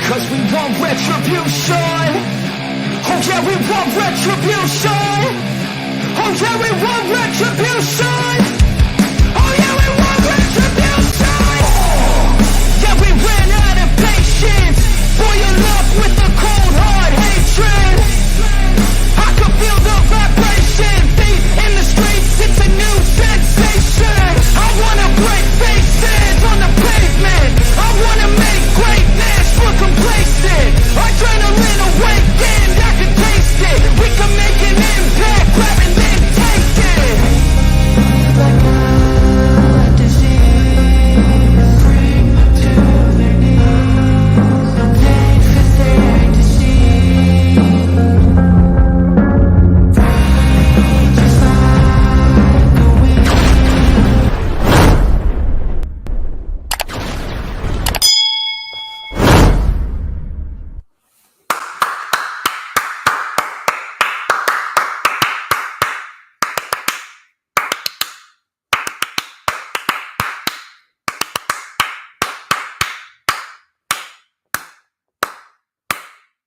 Cause we want retribution. Oh yeah, we want retribution. Oh yeah, we want retribution. Oh yeah, we want retribution. Yeah, we ran out of patience. Boil up with the cold hard hatred. I can feel the vibration. Feet in the streets, it's a new sensation. I wanna break faces on the pavement. I wanna make greatness look complacent. Adrenaline awakened, I can taste it. We can make an impact, grab and then take it. Like a disease, bring them to their knees. They fit their disease. Just like the wind.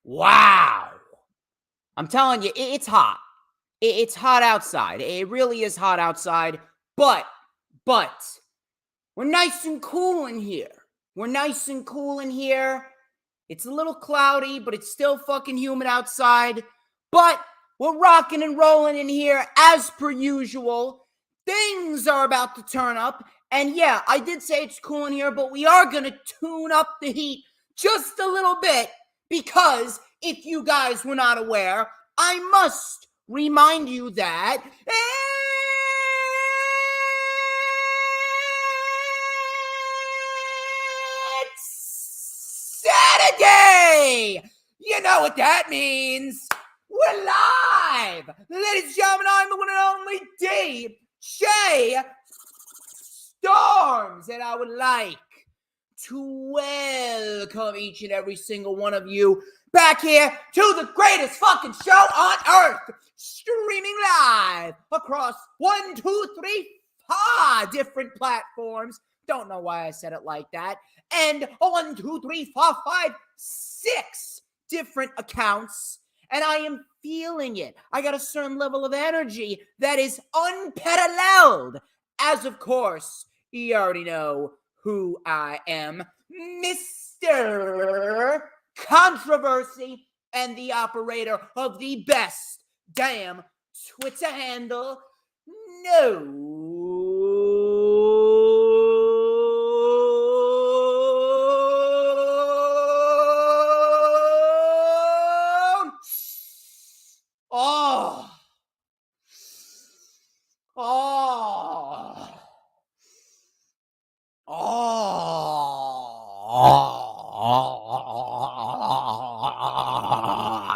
Wow. I'm telling you, it's hot. It's hot outside. It really is hot outside. But, we're nice and cool in here. We're nice and cool in here. It's a little cloudy, but it's still fucking humid outside. But we're rocking and rolling in here as per usual. Things are about to turn up. And yeah, I did say it's cool in here, but we are going to tune up the heat just a little bit. Because if you guys were not aware, I must remind you that it's Saturday! You know what that means. We're live! Ladies and gentlemen, I'm the one and only DJ Storms, and I would like to welcome each and every single one of you back here to the greatest fucking show on earth, streaming live across 1, 2, 3, 4 different platforms. Don't know why I said it like that. And 1, 2, 3, 4, 5, 6 different accounts. And I am feeling it. I got a certain level of energy that is unparalleled. As of course, you already know who I am, Mr. Controversy and the operator of the best damn Twitter handle known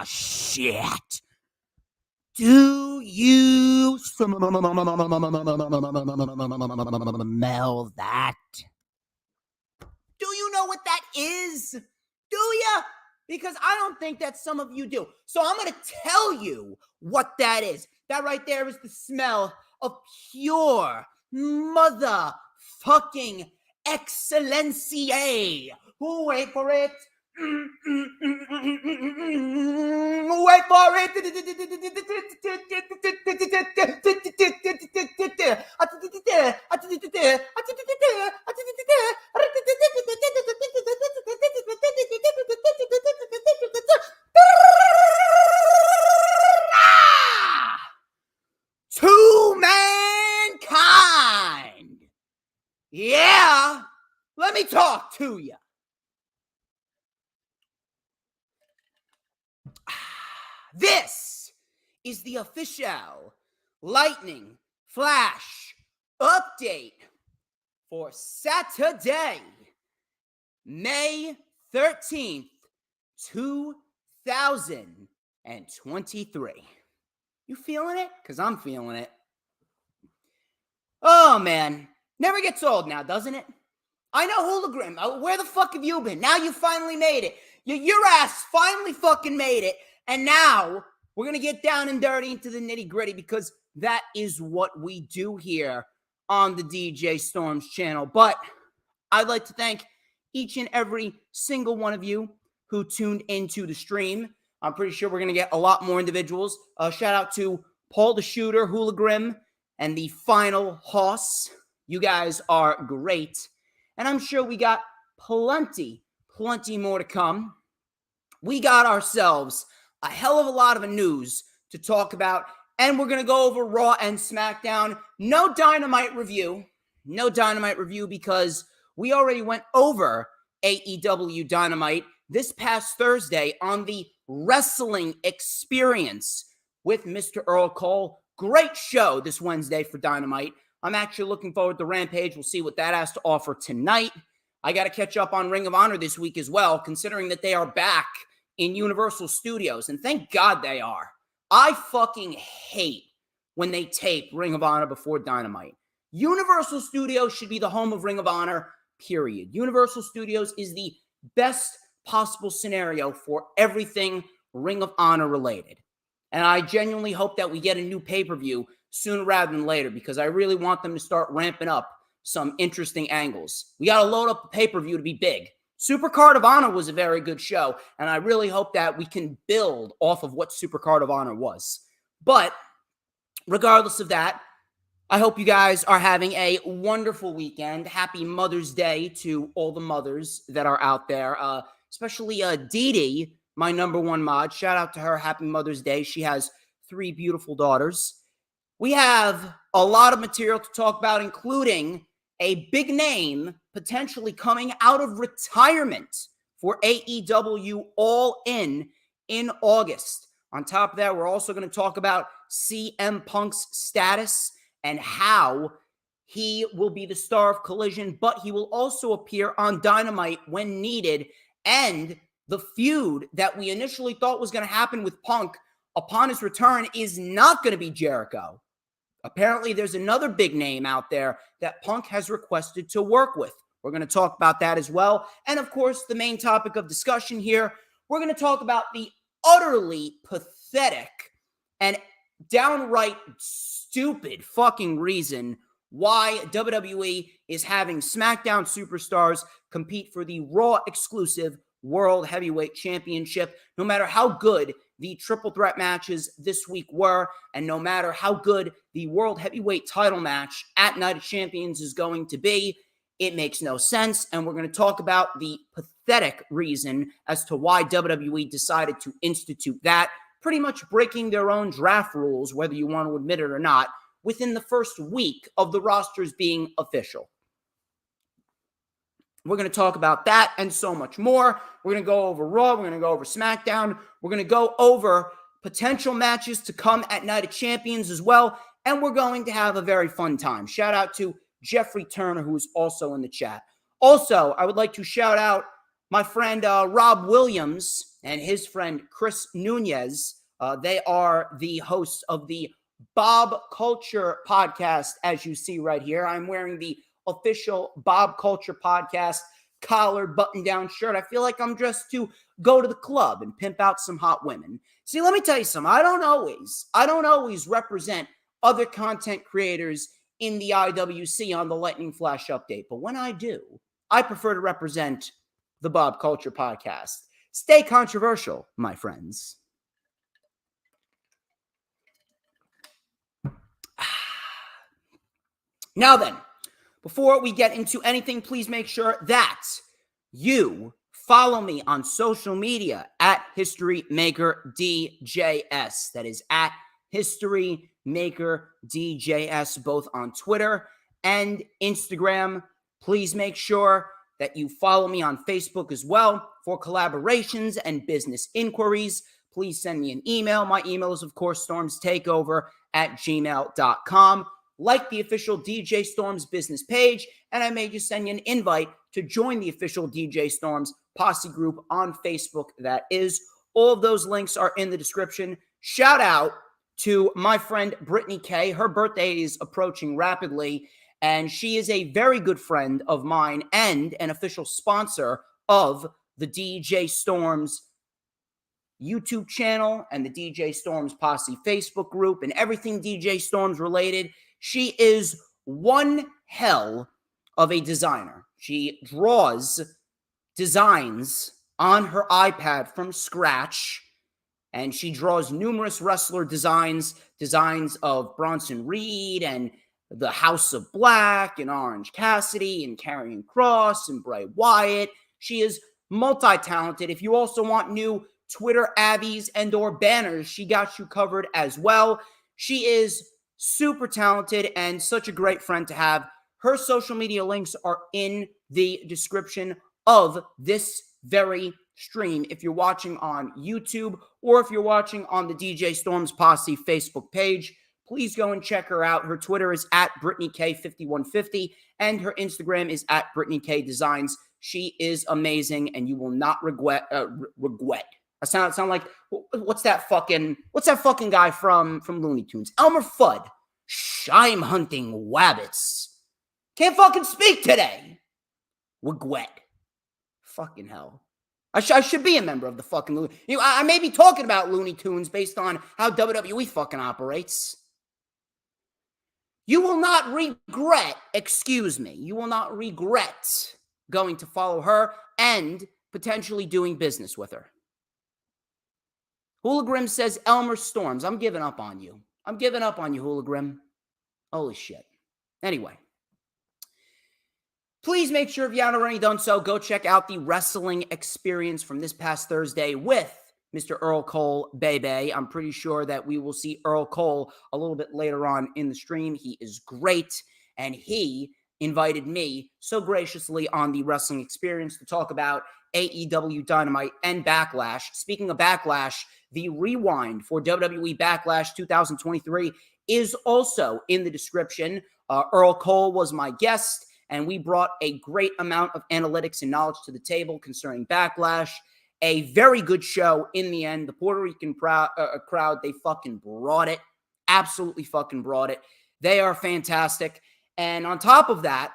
shit. Do you smell that? Do you know what that is? Do ya? Because I don't think that some of you do. So I'm going to tell you what that is. That right there is the smell of pure motherfucking excellencia. Wait for it. Wait for it. To mankind. Yeah. Let me talk to you. This is the official Lightning Flash update for Saturday, May 13th, 2023. You feeling it? Because I'm feeling it. Oh, man. Never gets old now, doesn't it? I know, Hologram. Where the fuck have you been? Now you finally made it. Your ass finally fucking made it. And now we're going to get down and dirty into the nitty gritty because that is what we do here on the DJ Storms channel. But I'd like to thank each and every single one of you who tuned into the stream. I'm pretty sure we're going to get a lot more individuals. Shout out to Paul the Shooter, Hula Grim, and the Final Hoss. You guys are great. And I'm sure we got plenty more to come. We got ourselves a hell of a lot of news to talk about, and we're going to go over Raw and SmackDown. No Dynamite review because we already went over AEW Dynamite this past Thursday on the Wrestling Experience with Mr. Earl Cole. Great show this Wednesday for Dynamite. I'm actually looking forward to Rampage. We'll see what that has to offer tonight. I got to catch up on Ring of Honor this week as well, considering that they are back in Universal Studios, and thank God they are. I fucking hate when they tape Ring of Honor before Dynamite. Universal Studios should be the home of Ring of Honor, period. Universal Studios is the best possible scenario for everything Ring of Honor related. And I genuinely hope that we get a new pay-per-view sooner rather than later, because I really want them to start ramping up some interesting angles. We got to load up the pay-per-view to be big. Supercard of Honor was a very good show, and I really hope that we can build off of what Supercard of Honor was. But regardless of that, I hope you guys are having a wonderful weekend. Happy Mother's Day to all the mothers that are out there, especially Dee Dee, my number one mod. Shout out to her. Happy Mother's Day. She has 3 beautiful daughters. We have a lot of material to talk about, including a big name potentially coming out of retirement for AEW All In August. On top of that, we're also going to talk about CM Punk's status and how he will be the star of Collision, but he will also appear on Dynamite when needed. And the feud that we initially thought was going to happen with Punk upon his return is not going to be Jericho. Apparently, there's another big name out there that Punk has requested to work with. We're going to talk about that as well. And of course, the main topic of discussion here, we're going to talk about the utterly pathetic and downright stupid fucking reason why WWE is having SmackDown superstars compete for the Raw exclusive World Heavyweight Championship. No matter how good the triple threat matches this week were, and no matter how good the World Heavyweight title match at Night of Champions is going to be, it makes no sense. And we're going to talk about the pathetic reason as to why WWE decided to institute that, pretty much breaking their own draft rules, whether you want to admit it or not, within the first week of the rosters being official. We're going to talk about that and so much more. We're going to go over Raw. We're going to go over SmackDown. We're going to go over potential matches to come at Night of Champions as well. And we're going to have a very fun time. Shout out to Jeffrey Turner, who is also in the chat. Also, I would like to shout out my friend Rob Williams and his friend Chris Nunez. They are the hosts of the Bob Culture podcast, as you see right here. I'm wearing the official Bob Culture podcast collared button-down shirt. I feel like I'm dressed to go to the club and pimp out some hot women. See, let me tell you something. I don't always represent other content creators in the IWC on the Lightning Flash update, but when I do, I prefer to represent the Bob Culture podcast. Stay controversial, my friends. Now then, before we get into anything, please make sure that you follow me on social media at HistoryMakerDJS. That is at HistoryMakerDJS, both on Twitter and Instagram. Please make sure that you follow me on Facebook as well for collaborations and business inquiries. Please send me an email. My email is, of course, StormsTakeOver@gmail.com. Like the official DJ Storms business page, and I may just send you an invite to join the official DJ Storms posse group on Facebook. That is, all of those links are in the description. Shout out to my friend Brittany K. Her birthday is approaching rapidly, and she is a very good friend of mine and an official sponsor of the DJ Storms YouTube channel and the DJ Storms Posse Facebook group and everything DJ Storms related. She is one hell of a designer. She draws designs on her iPad from scratch, and she draws numerous wrestler designs of Bronson Reed and the House of Black and Orange Cassidy and Karrion Kross and Bray Wyatt. She is multi-talented. If you also want new Twitter abbeys and or banners, she got you covered as well. She is super talented and such a great friend to have. Her social media links are in the description of this very stream if you're watching on YouTube or if you're watching on the DJ Storms Posse Facebook page. Please go and check her out. Her Twitter is at BrittanyK5150 and her Instagram is at BrittanyK Designs. She is amazing and you will not regret. I sound like what's that fucking guy from Looney Tunes? Elmer Fudd. I'm hunting wabbits. Can't fucking speak today. Regret. Fucking hell. I should be a member of the fucking Looney. I may be talking about Looney Tunes based on how WWE fucking operates. You will not regret, you will not regret going to follow her and potentially doing business with her. Hoolagrim says, Elmer Storms, I'm giving up on you. Hoolagrim. Holy shit. Anyway. Please make sure, if you haven't already done so, go check out the wrestling experience from this past Thursday with Mr. Earl Cole, Bebe. I'm pretty sure that we will see Earl Cole a little bit later on in the stream. He is great, and he invited me so graciously on the wrestling experience to talk about AEW Dynamite and Backlash. Speaking of Backlash, the rewind for WWE Backlash 2023 is also in the description. Earl Cole was my guest, and we brought a great amount of analytics and knowledge to the table concerning Backlash. A very good show in the end. The Puerto Rican crowd, they fucking brought it. Absolutely fucking brought it. They are fantastic. And on top of that,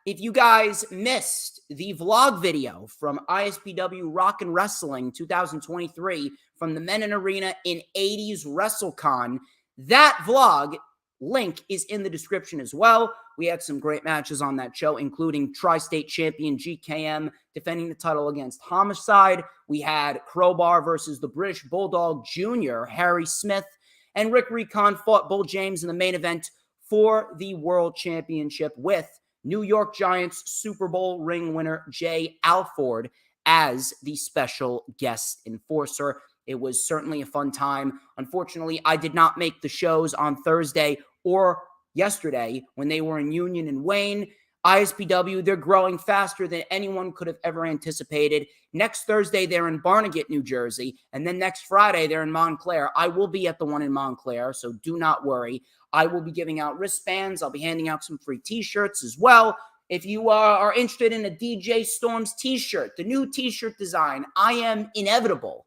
if you guys missed the vlog video from ISPW Rock and Wrestling 2023 from the Men in Arena in 80s WrestleCon, that vlog link is in the description as well. We had some great matches on that show, including Tri-State Champion GKM defending the title against Homicide. We had Crowbar versus the British Bulldog Jr., Harry Smith, and Rick Recon fought Bull James in the main event for the World Championship with New York Giants Super Bowl ring winner Jay Alford as the special guest enforcer. It was certainly a fun time. Unfortunately, I did not make the shows on Thursday or yesterday when they were in Union and Wayne. ISPW, they're growing faster than anyone could have ever anticipated. Next Thursday, they're in Barnegat, New Jersey. And then next Friday, they're in Montclair. I will be at the one in Montclair, so do not worry. I will be giving out wristbands. I'll be handing out some free t-shirts as well. If you are interested in a DJ Storms t-shirt, the new t-shirt design, I Am Inevitable,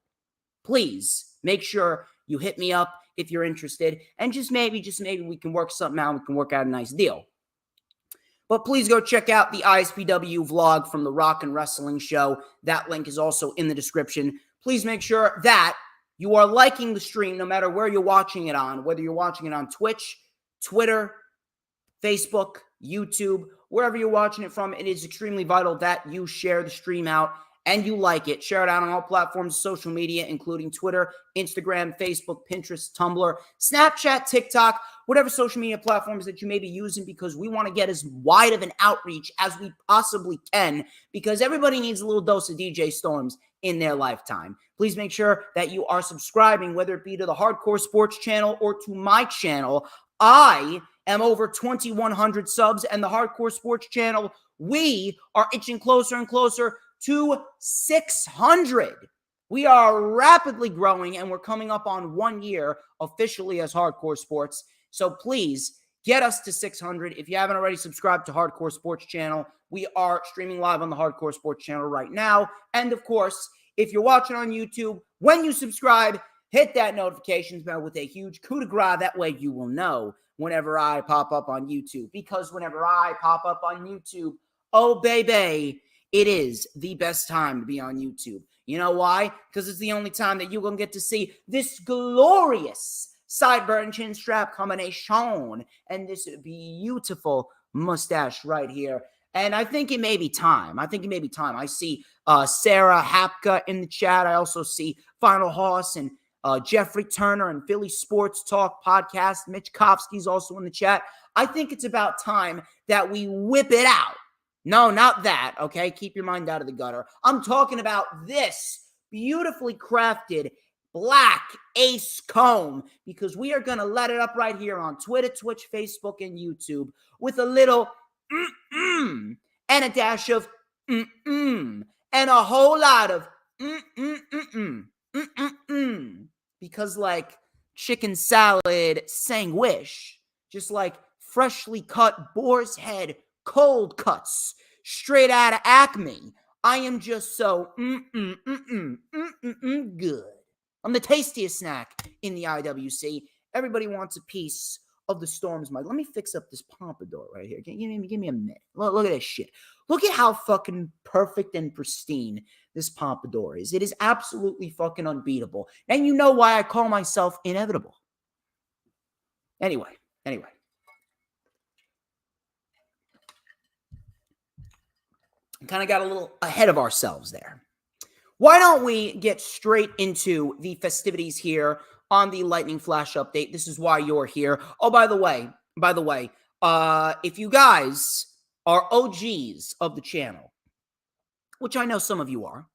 please make sure you hit me up if you're interested. And just maybe we can work something out. We can work out a nice deal. But please go check out the ISPW vlog from the Rock and Wrestling show. That link is also in the description. Please make sure that you are liking the stream no matter where you're watching it on, whether you're watching it on Twitch, Twitter, Facebook, YouTube, wherever you're watching it from. It is extremely vital that you share the stream out and you like it. Share it out on all platforms of social media, including Twitter, Instagram, Facebook, Pinterest, Tumblr, Snapchat, TikTok, whatever social media platforms that you may be using, because we want to get as wide of an outreach as we possibly can, because everybody needs a little dose of DJ Storms in their lifetime. Please make sure that you are subscribing, whether it be to the Hardcore Sports channel or to my channel. I am over 2,100 subs, and the Hardcore Sports channel, we are inching closer and closer to 600. We are rapidly growing, and we're coming up on 1 year officially as Hardcore Sports. So please get us to 600. If you haven't already subscribed to Hardcore Sports channel, we are streaming live on the Hardcore Sports channel right now. And of course, if you're watching on YouTube, when you subscribe, hit that notifications bell with a huge coup de grace. That way you will know whenever I pop up on YouTube. Because whenever I pop up on YouTube, oh baby, it is the best time to be on YouTube. You know why? Because it's the only time that you're going to get to see this glorious sideburn and chin strap combination and this beautiful mustache right here. And I think it may be time. I see Sarah Hapka in the chat. I also see Final Hoss and Jeffrey Turner and Philly Sports Talk podcast. Mitch Kofsky's also in the chat. I think it's about time that we whip it out. No, not that, okay? Keep your mind out of the gutter. I'm talking about this beautifully crafted black ace comb, because we are going to let it up right here on Twitter, Twitch, Facebook, and YouTube with a little and a dash of and a whole lot of because like chicken salad sandwich, just like freshly cut boar's head cold cuts straight out of Acme. I am just so good. I'm the tastiest snack in the IWC. Everybody wants a piece of the Storm's mic. Let me fix up this pompadour right here. Give me a minute. Look at this shit. Look at how fucking perfect and pristine this pompadour is. It is absolutely fucking unbeatable. And you know why I call myself inevitable. Anyway. Kind of got a little ahead of ourselves there. Why don't we get straight into the festivities here on the Lightning Flash update? This is why you're here. Oh, by the way, if you guys are OGs of the channel, which I know some of you are,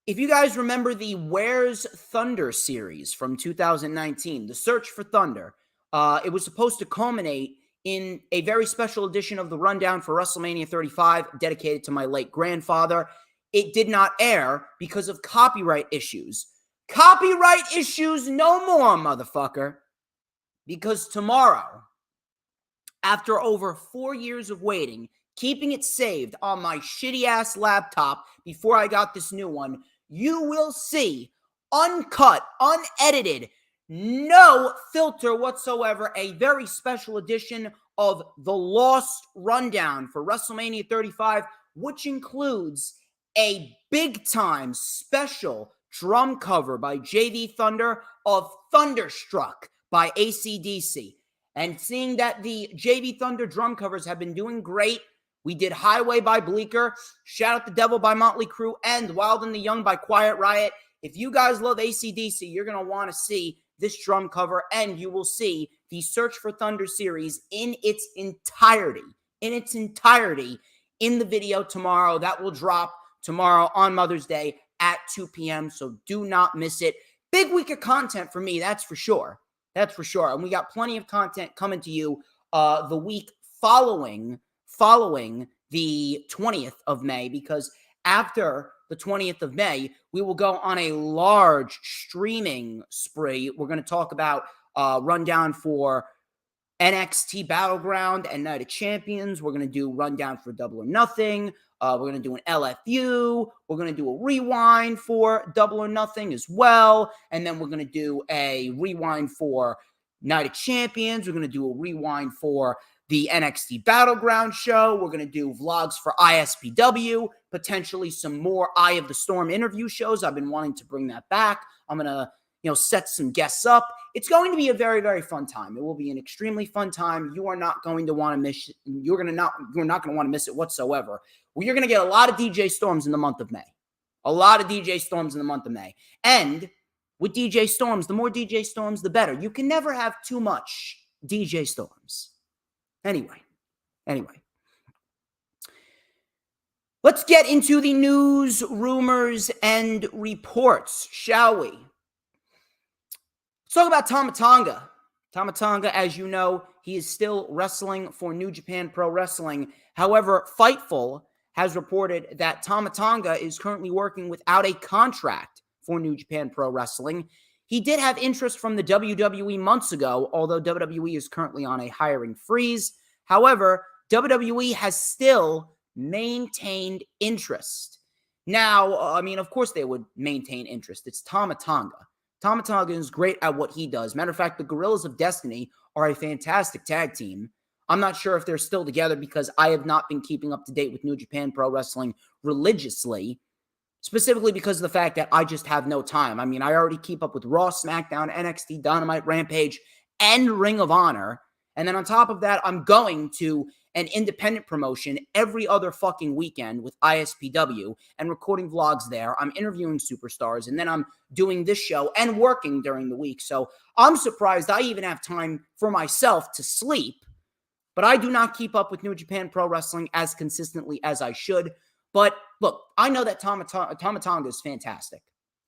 if you guys remember the Where's Thunder series from 2019, the Search for Thunder, it was supposed to culminate in a very special edition of the Rundown for WrestleMania 35, dedicated to my late grandfather. It did not air because of copyright issues. Copyright issues no more, motherfucker. Because tomorrow, after over 4 years of waiting, keeping it saved on my shitty-ass laptop before I got this new one, you will see, uncut, unedited, no filter whatsoever, a very special edition of the Lost Rundown for WrestleMania 35, which includes a big-time special drum cover by JV Thunder of Thunderstruck by AC/DC. And seeing that the JV Thunder drum covers have been doing great, we did Highway by Bleecker, Shout Out the Devil by Motley Crue, and Wild and the Young by Quiet Riot. If you guys love AC/DC, you're going to want to see this drum cover, and you will see the Search for Thunder series in its entirety in the video tomorrow. That will drop tomorrow on Mother's Day at 2 p.m., so do not miss it. Big week of content for me, that's for sure. And we got plenty of content coming to you the week following the 20th of May, because after the 20th of May, we will go on a large streaming spree. We're going to talk about Rundown for NXT Battleground and Night of Champions. We're going to do Rundown for Double or Nothing. We're going to do an LFU. We're going to do a rewind for Double or Nothing as well. And then we're going to do a rewind for Night of Champions. We're going to do a rewind for the NXT Battleground show. We're going to do vlogs for ISPW, potentially some more Eye of the Storm interview shows. I've been wanting to bring that back. I'm going to, set some guests up. It's going to be a very, very fun time. It will be an extremely fun time. You are not going to want to miss it. You're not going to want to miss it whatsoever. Well, you're going to get a lot of DJ Storms in the month of May. And with DJ Storms, the more DJ Storms, the better. You can never have too much DJ Storms. Anyway. Let's get into the news, rumors, and reports, shall we? Let's talk about Tama Tonga. Tama Tonga, as you know, he is still wrestling for New Japan Pro Wrestling. However, Fightful has reported that Tama Tonga is currently working without a contract for New Japan Pro Wrestling. He did have interest from the WWE months ago, although WWE is currently on a hiring freeze. However, WWE has still maintained interest. Now, of course they would maintain interest. It's Tama Tonga. Tama Tonga is great at what he does. Matter of fact, the Gorillas of Destiny are a fantastic tag team. I'm not sure if they're still together because I have not been keeping up to date with New Japan Pro Wrestling religiously, specifically because of the fact that I just have no time. I already keep up with Raw, SmackDown, NXT, Dynamite, Rampage, and Ring of Honor. And then on top of that, I'm going to an independent promotion every other fucking weekend with ISPW and recording vlogs there. I'm interviewing superstars, and then I'm doing this show and working during the week. So I'm surprised I even have time for myself to sleep. But I do not keep up with New Japan Pro Wrestling as consistently as I should. But look, I know that Tama Tonga is fantastic.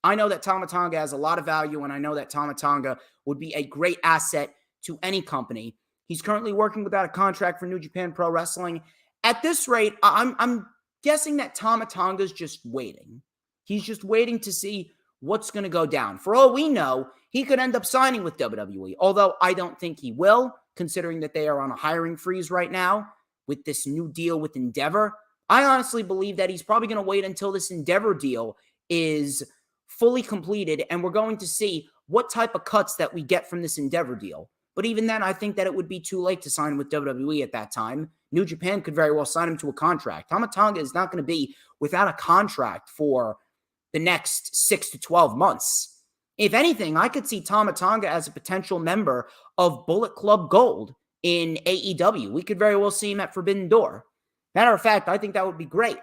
I know that Tama Tonga has a lot of value, and I know that Tama Tonga would be a great asset to any company. He's currently working without a contract for New Japan Pro Wrestling. At this rate, I'm guessing that Tama Tonga's just waiting. He's just waiting to see what's going to go down. For all we know, he could end up signing with WWE, although I don't think he will, considering that they are on a hiring freeze right now with this new deal with Endeavor. I honestly believe that he's probably going to wait until this Endeavor deal is fully completed, and we're going to see what type of cuts that we get from this Endeavor deal. But even then, I think that it would be too late to sign with WWE at that time. New Japan could very well sign him to a contract. Tama Tonga is not going to be without a contract for the next 6 to 12 months. If anything, I could see Tama Tonga as a potential member of Bullet Club Gold in AEW. We could very well see him at Forbidden Door. Matter of fact, I think that would be great.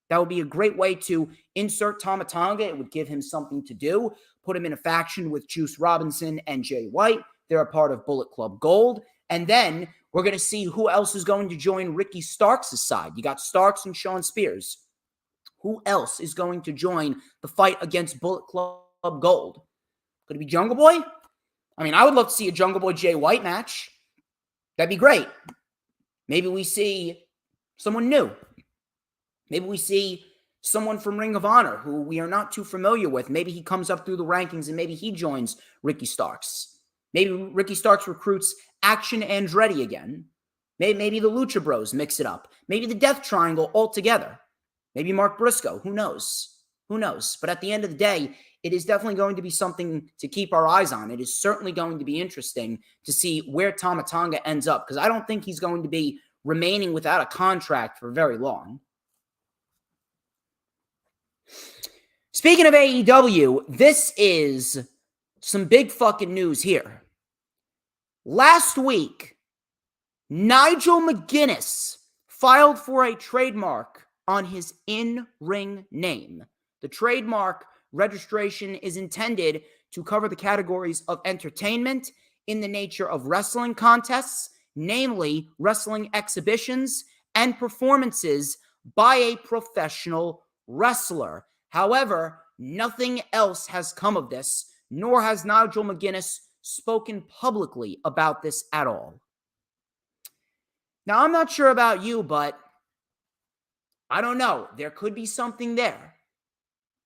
That would be a great way to insert Tama Tonga. It would give him something to do. Put him in a faction with Juice Robinson and Jay White. They're a part of Bullet Club Gold. And then we're going to see who else is going to join Ricky Starks' side. You got Starks and Sean Spears. Who else is going to join the fight against Bullet Club Gold? Could it be Jungle Boy? I mean, I would love to see a Jungle Boy Jay White match. That'd be great. Maybe we see someone new. Maybe we see someone from Ring of Honor who we are not too familiar with. Maybe he comes up through the rankings and maybe he joins Ricky Starks. Maybe Ricky Starks recruits Action Andretti again. Maybe the Lucha Bros mix it up. Maybe the Death Triangle altogether. Maybe Mark Briscoe. Who knows? Who knows? But at the end of the day, it is definitely going to be something to keep our eyes on. It is certainly going to be interesting to see where Tama Tonga ends up, because I don't think he's going to be remaining without a contract for very long. Speaking of AEW, this is some big fucking news here. Last week, Nigel McGuinness filed for a trademark on his in-ring name. The trademark registration is intended to cover the categories of entertainment in the nature of wrestling contests, namely wrestling exhibitions and performances by a professional wrestler. However, nothing else has come of this, nor has Nigel McGuinness spoken publicly about this at all. Now, I'm not sure about you, but I don't know. There could be something there.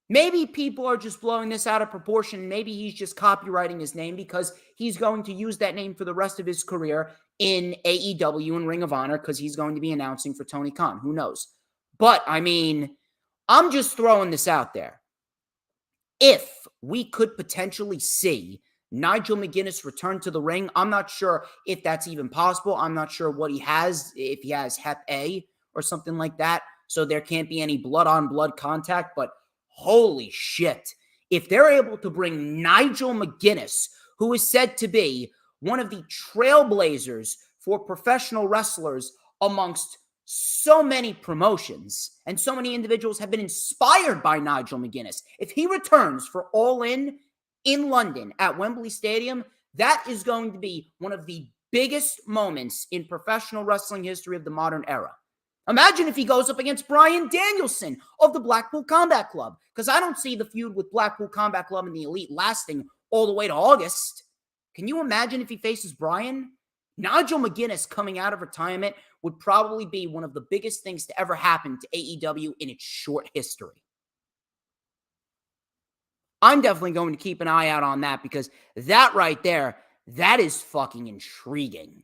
Maybe people are just blowing this out of proportion. Maybe he's just copywriting his name because he's going to use that name for the rest of his career in AEW and Ring of Honor because he's going to be announcing for Tony Khan. Who knows? But, I mean, I'm just throwing this out there. If we could potentially see Nigel McGuinness return to the ring, I'm not sure if that's even possible. I'm not sure what he has, if he has Hep A or something like that, so there can't be any blood-on-blood contact, but holy shit. If they're able to bring Nigel McGuinness, who is said to be one of the trailblazers for professional wrestlers amongst so many promotions, and so many individuals have been inspired by Nigel McGuinness. If he returns for All In London at Wembley Stadium, that is going to be one of the biggest moments in professional wrestling history of the modern era. Imagine if he goes up against Bryan Danielson of the Blackpool Combat Club, because I don't see the feud with Blackpool Combat Club and the Elite lasting all the way to August. Can you imagine if he faces Bryan? Nigel McGuinness coming out of retirement would probably be one of the biggest things to ever happen to AEW in its short history. I'm definitely going to keep an eye out on that because that right there, that is fucking intriguing.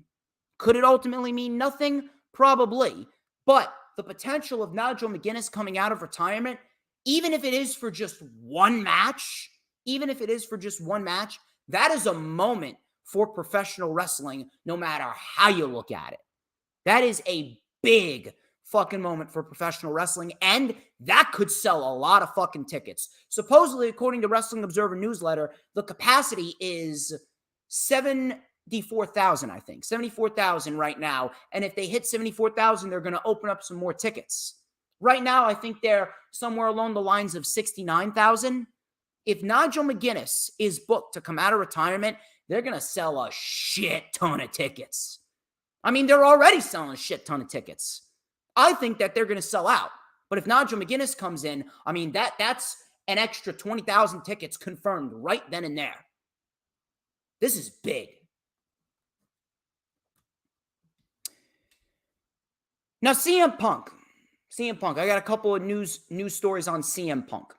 Could it ultimately mean nothing? Probably. But the potential of Nigel McGuinness coming out of retirement, even if it is for just one match, that is a moment for professional wrestling, no matter how you look at it. That is a big fucking moment for professional wrestling, and that could sell a lot of fucking tickets. Supposedly, according to Wrestling Observer newsletter, the capacity is 74,000, I think. 74,000 right now. And if they hit 74,000, they're going to open up some more tickets. Right now, I think they're somewhere along the lines of 69,000. If Nigel McGuinness is booked to come out of retirement, they're going to sell a shit ton of tickets. I mean, they're already selling a shit ton of tickets. I think that they're going to sell out. But if Nigel McGuinness comes in, I mean, that's an extra 20,000 tickets confirmed right then and there. This is big. Now, CM Punk. I got a couple of news stories on CM Punk.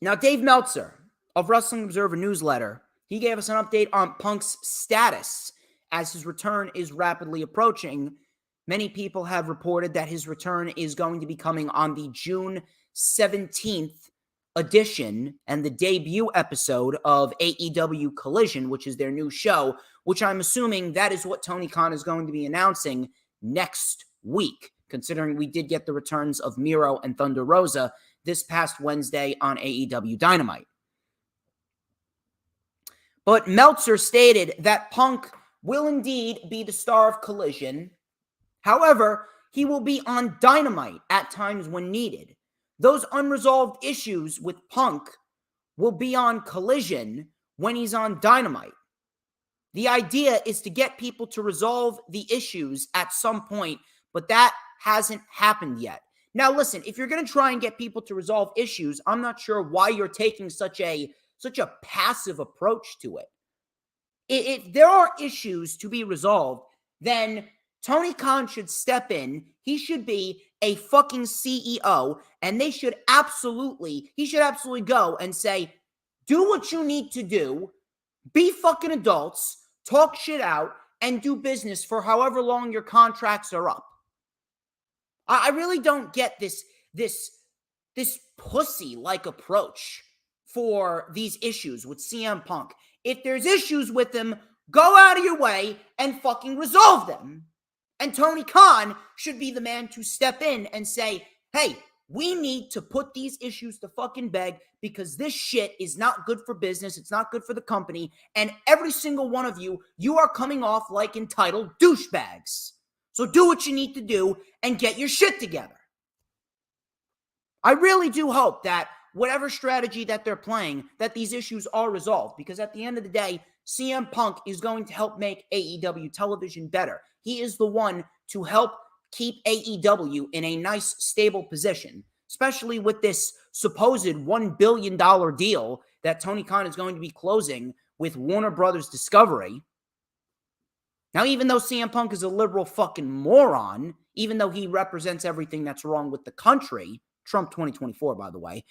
Now, Dave Meltzer of Wrestling Observer Newsletter, he gave us an update on Punk's status as his return is rapidly approaching. Many people have reported that his return is going to be coming on the June 17th edition and the debut episode of AEW Collision, which is their new show, which I'm assuming that is what Tony Khan is going to be announcing next week, considering we did get the returns of Miro and Thunder Rosa this past Wednesday on AEW Dynamite. But Meltzer stated that Punk will indeed be the star of Collision. However, he will be on Dynamite at times when needed. Those unresolved issues with Punk will be on Collision when he's on Dynamite. The idea is to get people to resolve the issues at some point, but that hasn't happened yet. Now, listen, if you're going to try and get people to resolve issues, I'm not sure why you're taking such a passive approach to it. If there are issues to be resolved, then Tony Khan should step in. He should be a fucking CEO, and he should absolutely go and say, do what you need to do, be fucking adults, talk shit out, and do business for however long your contracts are up. I really don't get this pussy-like approach for these issues with CM Punk. If there's issues with him, go out of your way and fucking resolve them. And Tony Khan should be the man to step in and say, hey, we need to put these issues to fucking bed because this shit is not good for business. It's not good for the company. And every single one of you are coming off like entitled douchebags. So do what you need to do and get your shit together. I really do hope that whatever strategy that they're playing, that these issues are resolved. Because at the end of the day, CM Punk is going to help make AEW television better. He is the one to help keep AEW in a nice, stable position, especially with this supposed $1 billion deal that Tony Khan is going to be closing with Warner Brothers Discovery. Now, even though CM Punk is a liberal fucking moron, even though he represents everything that's wrong with the country, Trump 2024, by the way,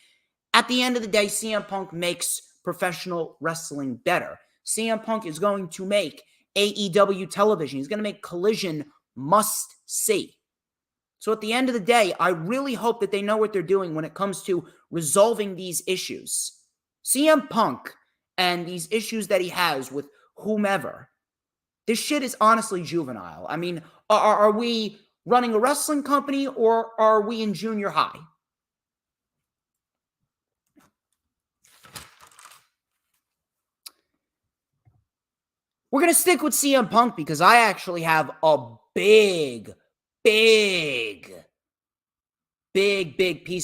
at the end of the day, CM Punk makes professional wrestling better. CM Punk is going to make AEW television. He's going to make Collision must see. So at the end of the day, I really hope that they know what they're doing when it comes to resolving these issues. CM Punk and these issues that he has with whomever, this shit is honestly juvenile. I mean, are we running a wrestling company or are we in junior high? We're going to stick with CM Punk because I actually have a big piece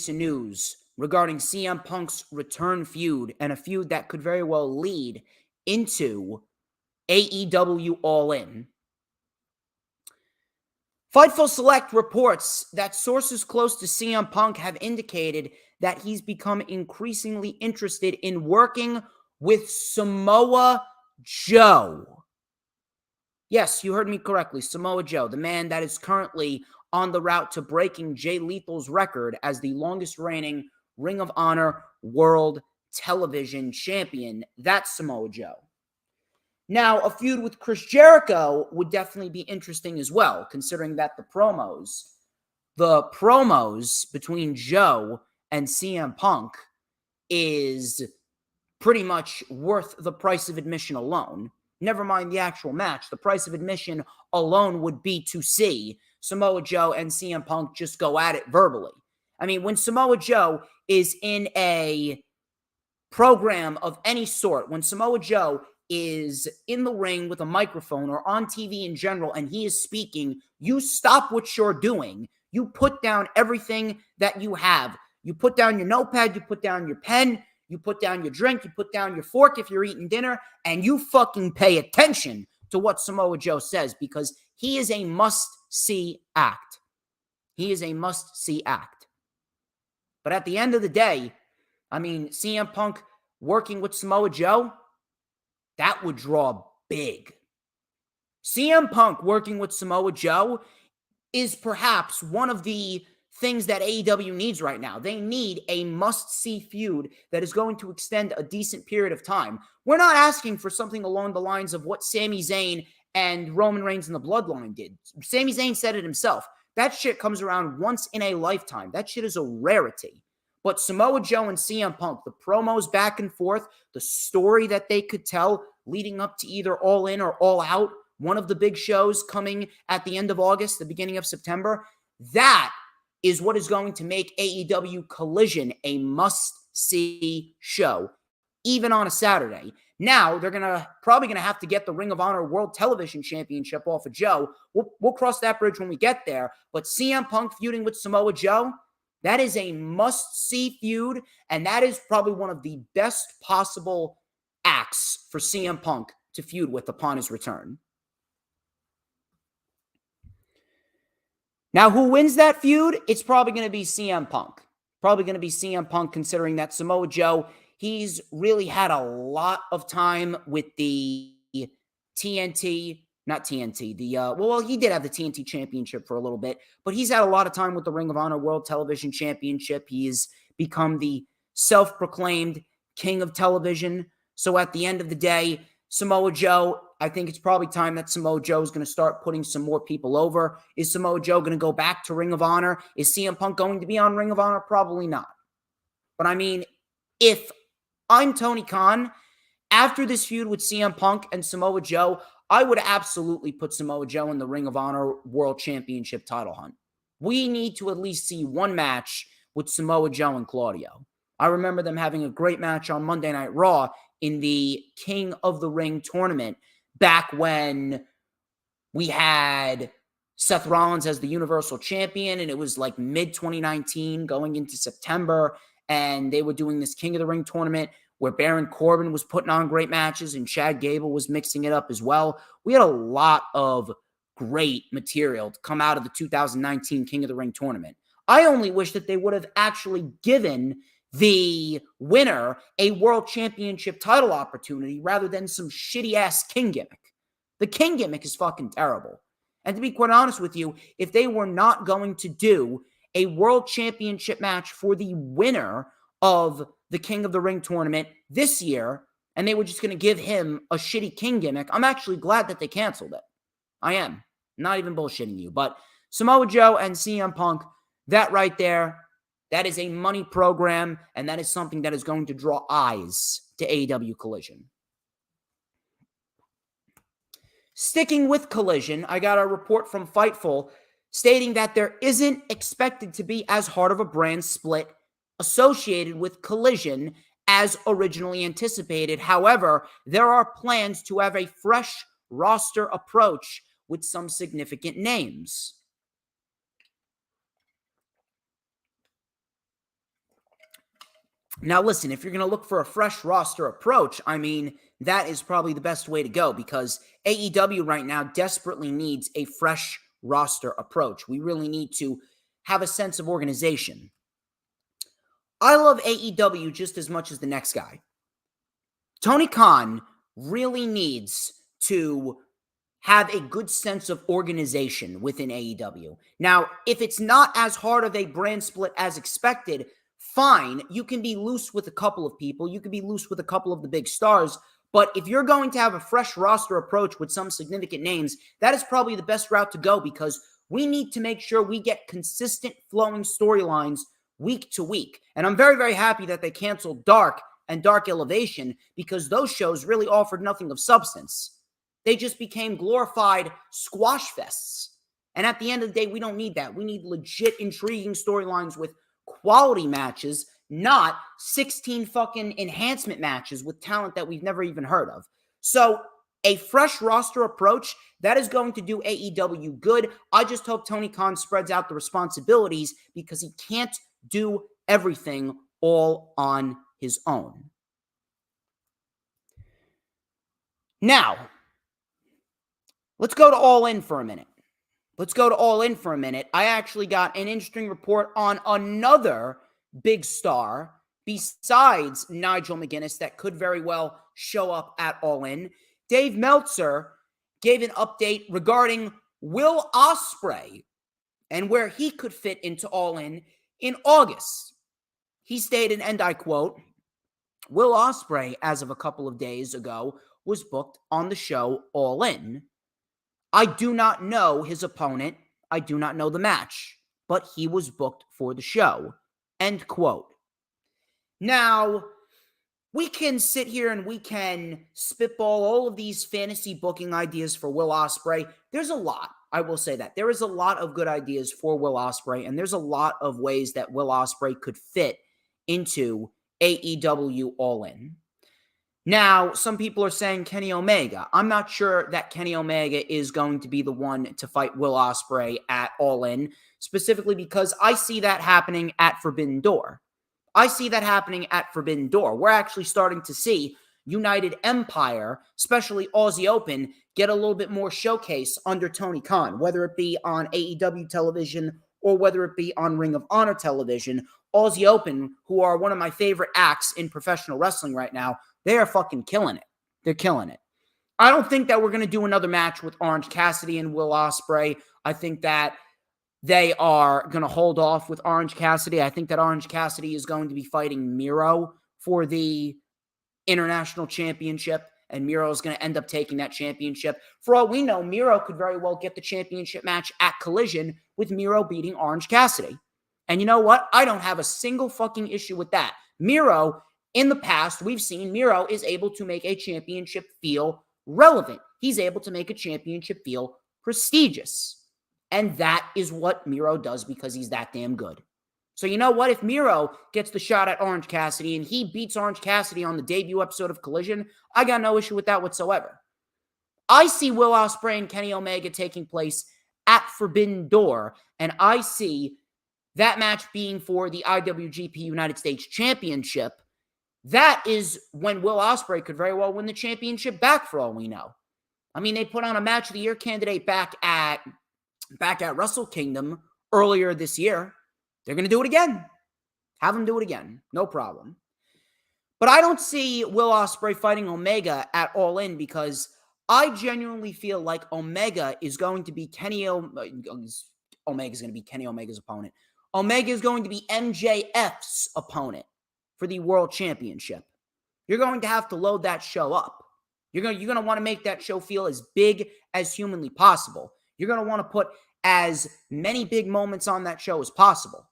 of news regarding CM Punk's return feud, and a feud that could very well lead into AEW All In. Fightful Select reports that sources close to CM Punk have indicated that he's become increasingly interested in working with Samoa Joe. Yes, you heard me correctly. Samoa Joe, the man that is currently on the route to breaking Jay Lethal's record as the longest reigning Ring of Honor World Television Champion. That's Samoa Joe. Now, a feud with Chris Jericho would definitely be interesting as well, considering that the promos between Joe and CM Punk is pretty much worth the price of admission alone. Never mind the actual match. The price of admission alone would be to see Samoa Joe and CM Punk just go at it verbally. I mean, when Samoa Joe is in a program of any sort, when Samoa Joe is in the ring with a microphone or on TV in general and he is speaking, you stop what you're doing. You put down everything that you have. You put down your notepad, you put down your pen, you put down your drink, you put down your fork if you're eating dinner, and you fucking pay attention to what Samoa Joe says, because he is a must-see act. He is a must-see act. But at the end of the day, I mean, CM Punk working with Samoa Joe, that would draw big. CM Punk working with Samoa Joe is perhaps one of the things that AEW needs right now. They need a must-see feud that is going to extend a decent period of time. We're not asking for something along the lines of what Sami Zayn and Roman Reigns and the Bloodline did. Sami Zayn said it himself. That shit comes around once in a lifetime. That shit is a rarity. But Samoa Joe and CM Punk, the promos back and forth, the story that they could tell leading up to either All In or All Out, one of the big shows coming at the end of August, the beginning of September, that is what is going to make AEW Collision a must-see show, even on a Saturday. Now, they're probably going to have to get the Ring of Honor World Television Championship off of Joe. We'll cross that bridge when we get there. But CM Punk feuding with Samoa Joe, that is a must-see feud, and that is probably one of the best possible acts for CM Punk to feud with upon his return. Now, who wins that feud? It's probably going to be CM Punk. Probably going to be CM Punk, considering that Samoa Joe, he's really had a lot of time with the TNT, not TNT, he did have the TNT Championship for a little bit, but he's had a lot of time with the Ring of Honor World Television Championship. He's become the self-proclaimed king of television. So at the end of the day, Samoa Joe, I think it's probably time that Samoa Joe is going to start putting some more people over. Is Samoa Joe going to go back to Ring of Honor? Is CM Punk going to be on Ring of Honor? Probably not. But I mean, if I'm Tony Khan, after this feud with CM Punk and Samoa Joe, I would absolutely put Samoa Joe in the Ring of Honor World Championship title hunt. We need to at least see one match with Samoa Joe and Claudio. I remember them having a great match on Monday Night Raw in the King of the Ring tournament back when we had Seth Rollins as the Universal Champion, and it was like mid-2019 going into September, and they were doing this King of the Ring tournament where Baron Corbin was putting on great matches and Chad Gable was mixing it up as well. We had a lot of great material to come out of the 2019 King of the Ring tournament. I only wish that they would have actually given the winner a world championship title opportunity rather than some shitty-ass King gimmick. The King gimmick is fucking terrible. And to be quite honest with you, if they were not going to do a world championship match for the winner of the King of the Ring tournament this year, and they were just going to give him a shitty King gimmick, I'm actually glad that they canceled it. I am. Not even bullshitting you. But Samoa Joe and CM Punk, that right there, that is a money program, and that is something that is going to draw eyes to AEW Collision. Sticking with Collision, I got a report from Fightful stating that there isn't expected to be as hard of a brand split associated with Collision as originally anticipated. However, there are plans to have a fresh roster approach with some significant names. Now, listen, if you're going to look for a fresh roster approach, I mean, that is probably the best way to go because AEW right now desperately needs a fresh roster approach. We really need to have a sense of organization. I love AEW just as much as the next guy. Tony Khan really needs to have a good sense of organization within AEW. Now, if it's not as hard of a brand split as expected, fine, you can be loose with a couple of people. You can be loose with a couple of the big stars. But if you're going to have a fresh roster approach with some significant names, that is probably the best route to go because we need to make sure we get consistent flowing storylines week to week. And I'm very, very happy that they canceled Dark and Dark Elevation because those shows really offered nothing of substance. They just became glorified squash fests. And at the end of the day, we don't need that. We need legit, intriguing storylines with quality matches not 16 fucking enhancement matches with talent that we've never even heard of. So a fresh roster approach, that is going to do AEW good. I just hope Tony Khan spreads out the responsibilities because he can't do everything all on his own. Now, let's go to All In for a minute. I actually got an interesting report on another big star besides Nigel McGuinness that could very well show up at All In. Dave Meltzer gave an update regarding Will Ospreay and where he could fit into All In August. He stated, and I quote, Will Ospreay, as of a couple of days ago, was booked on the show All In. I do not know his opponent. I do not know the match, but he was booked for the show. End quote. Now, we can sit here and we can spitball all of these fantasy booking ideas for Will Ospreay. There's a lot. I will say that. There is a lot of good ideas for Will Ospreay, and there's a lot of ways that Will Ospreay could fit into AEW All In. Now, some people are saying Kenny Omega. I'm not sure that Kenny Omega is going to be the one to fight Will Ospreay at All In, specifically because I see that happening at Forbidden Door. We're actually starting to see United Empire, especially Aussie Open, get a little bit more showcase under Tony Khan, whether it be on AEW television or whether it be on Ring of Honor television. Aussie Open, who are one of my favorite acts in professional wrestling right now, they are fucking killing it. They're killing it. I don't think that we're going to do another match with Orange Cassidy and Will Ospreay. I think that they are going to hold off with Orange Cassidy. I think that Orange Cassidy is going to be fighting Miro for the International Championship, and Miro is going to end up taking that championship. For all we know, Miro could very well get the championship match at Collision with Miro beating Orange Cassidy. And you know what? I don't have a single fucking issue with that. Miro, in the past, we've seen Miro is able to make a championship feel relevant. He's able to make a championship feel prestigious. And that is what Miro does because he's that damn good. So you know what? If Miro gets the shot at Orange Cassidy and he beats Orange Cassidy on the debut episode of Collision, I got no issue with that whatsoever. I see Will Ospreay and Kenny Omega taking place at Forbidden Door, and I see that match being for the IWGP United States Championship. That is when Will Ospreay could very well win the championship back for all we know. I mean, they put on a Match of the Year candidate back at Wrestle Kingdom earlier this year. They're going to do it again. Have them do it again. No problem. But I don't see Will Ospreay fighting Omega at All In because I genuinely feel like Omega is going to be Omega's going to be Kenny Omega's opponent. Omega is going to be MJF's opponent for the World Championship. You're going to have to load that show up. You're going to want to make that show feel as big as humanly possible. You're going to want to put as many big moments on that show as possible.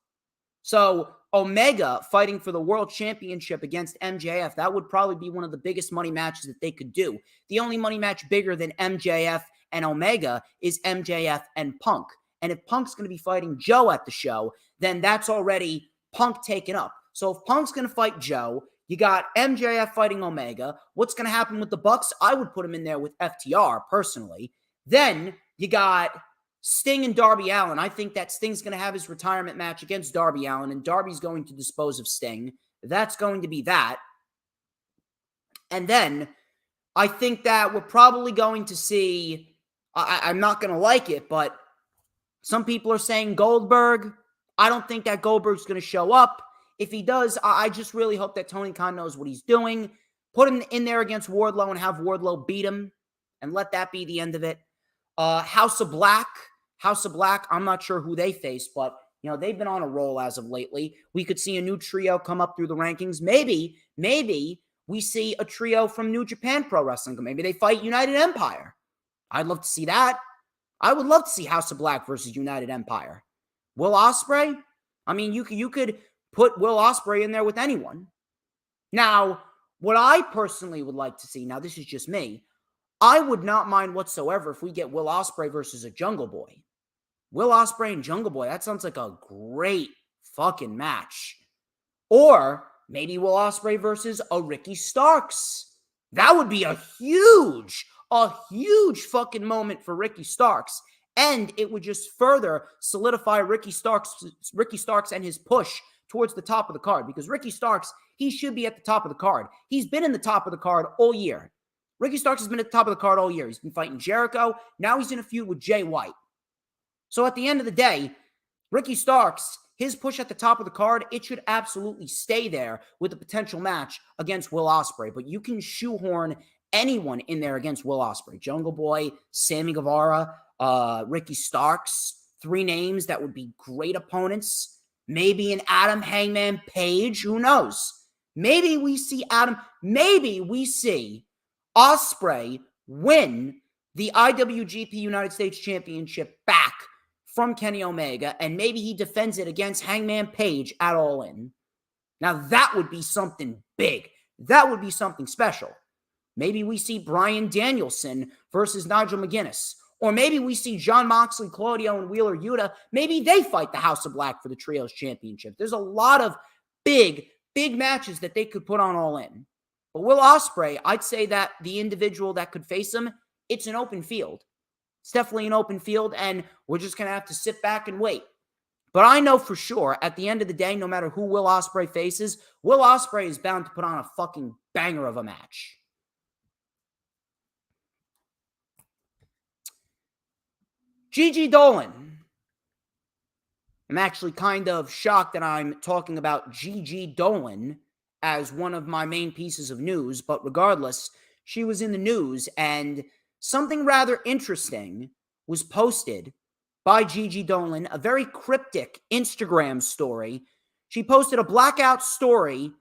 So Omega fighting for the World Championship against MJF, that would probably be one of the biggest money matches that they could do. The only money match bigger than MJF and Omega is MJF and Punk. And if Punk's going to be fighting Joe at the show, then that's already Punk taken up. So if Punk's going to fight Joe, you got MJF fighting Omega. What's going to happen with the Bucks? I would put him in there with FTR, personally. Then you got Sting and Darby Allin. I think that Sting's going to have his retirement match against Darby Allin, and Darby's going to dispose of Sting. That's going to be that. And then I think that we're probably going to see, I'm not going to like it, but some people are saying Goldberg. I don't think that Goldberg's going to show up. If he does, I just really hope that Tony Khan knows what he's doing. Put him in there against Wardlow and have Wardlow beat him and let that be the end of it. House of Black, I'm not sure who they face, but they've been on a roll as of lately. We could see a new trio come up through the rankings. Maybe we see a trio from New Japan Pro Wrestling. Maybe they fight United Empire. I'd love to see that. I would love to see House of Black versus United Empire. Will Ospreay? I mean, you could put Will Ospreay in there with anyone. Now, what I personally would like to see, now this is just me, I would not mind whatsoever if we get Will Ospreay versus a Jungle Boy. Will Ospreay and Jungle Boy, that sounds like a great fucking match. Or maybe Will Ospreay versus a Ricky Starks. That would be a huge fucking moment for Ricky Starks. And it would just further solidify Ricky Starks and his push towards the top of the card. Because Ricky Starks, he should be at the top of the card. He's been in the top of the card all year. Ricky Starks has been at the top of the card all year. He's been fighting Jericho. Now he's in a feud with Jay White. So at the end of the day, Ricky Starks, his push at the top of the card, it should absolutely stay there with a potential match against Will Ospreay. But you can shoehorn anyone in there against Will Ospreay. Jungle Boy, Sammy Guevara, Ricky Starks. 3 names that would be great opponents. Maybe an Adam Hangman Page. Who knows? Maybe we see Ospreay win the IWGP United States Championship back from Kenny Omega, and maybe he defends it against Hangman Page at All In. Now, that would be something big. That would be something special. Maybe we see Bryan Danielson versus Nigel McGuinness. Or maybe we see Jon Moxley, Claudio, and Wheeler Yuta. Maybe they fight the House of Black for the Trios Championship. There's a lot of big matches that they could put on All In. But Will Ospreay, I'd say that the individual that could face him, it's an open field. It's definitely an open field, and we're just going to have to sit back and wait. But I know for sure, at the end of the day, no matter who Will Ospreay faces, Will Ospreay is bound to put on a fucking banger of a match. Gigi Dolan. I'm actually kind of shocked that I'm talking about Gigi Dolan as one of my main pieces of news, but regardless, she was in the news, and something rather interesting was posted by Gigi Dolan, a very cryptic Instagram story. She posted a blackout story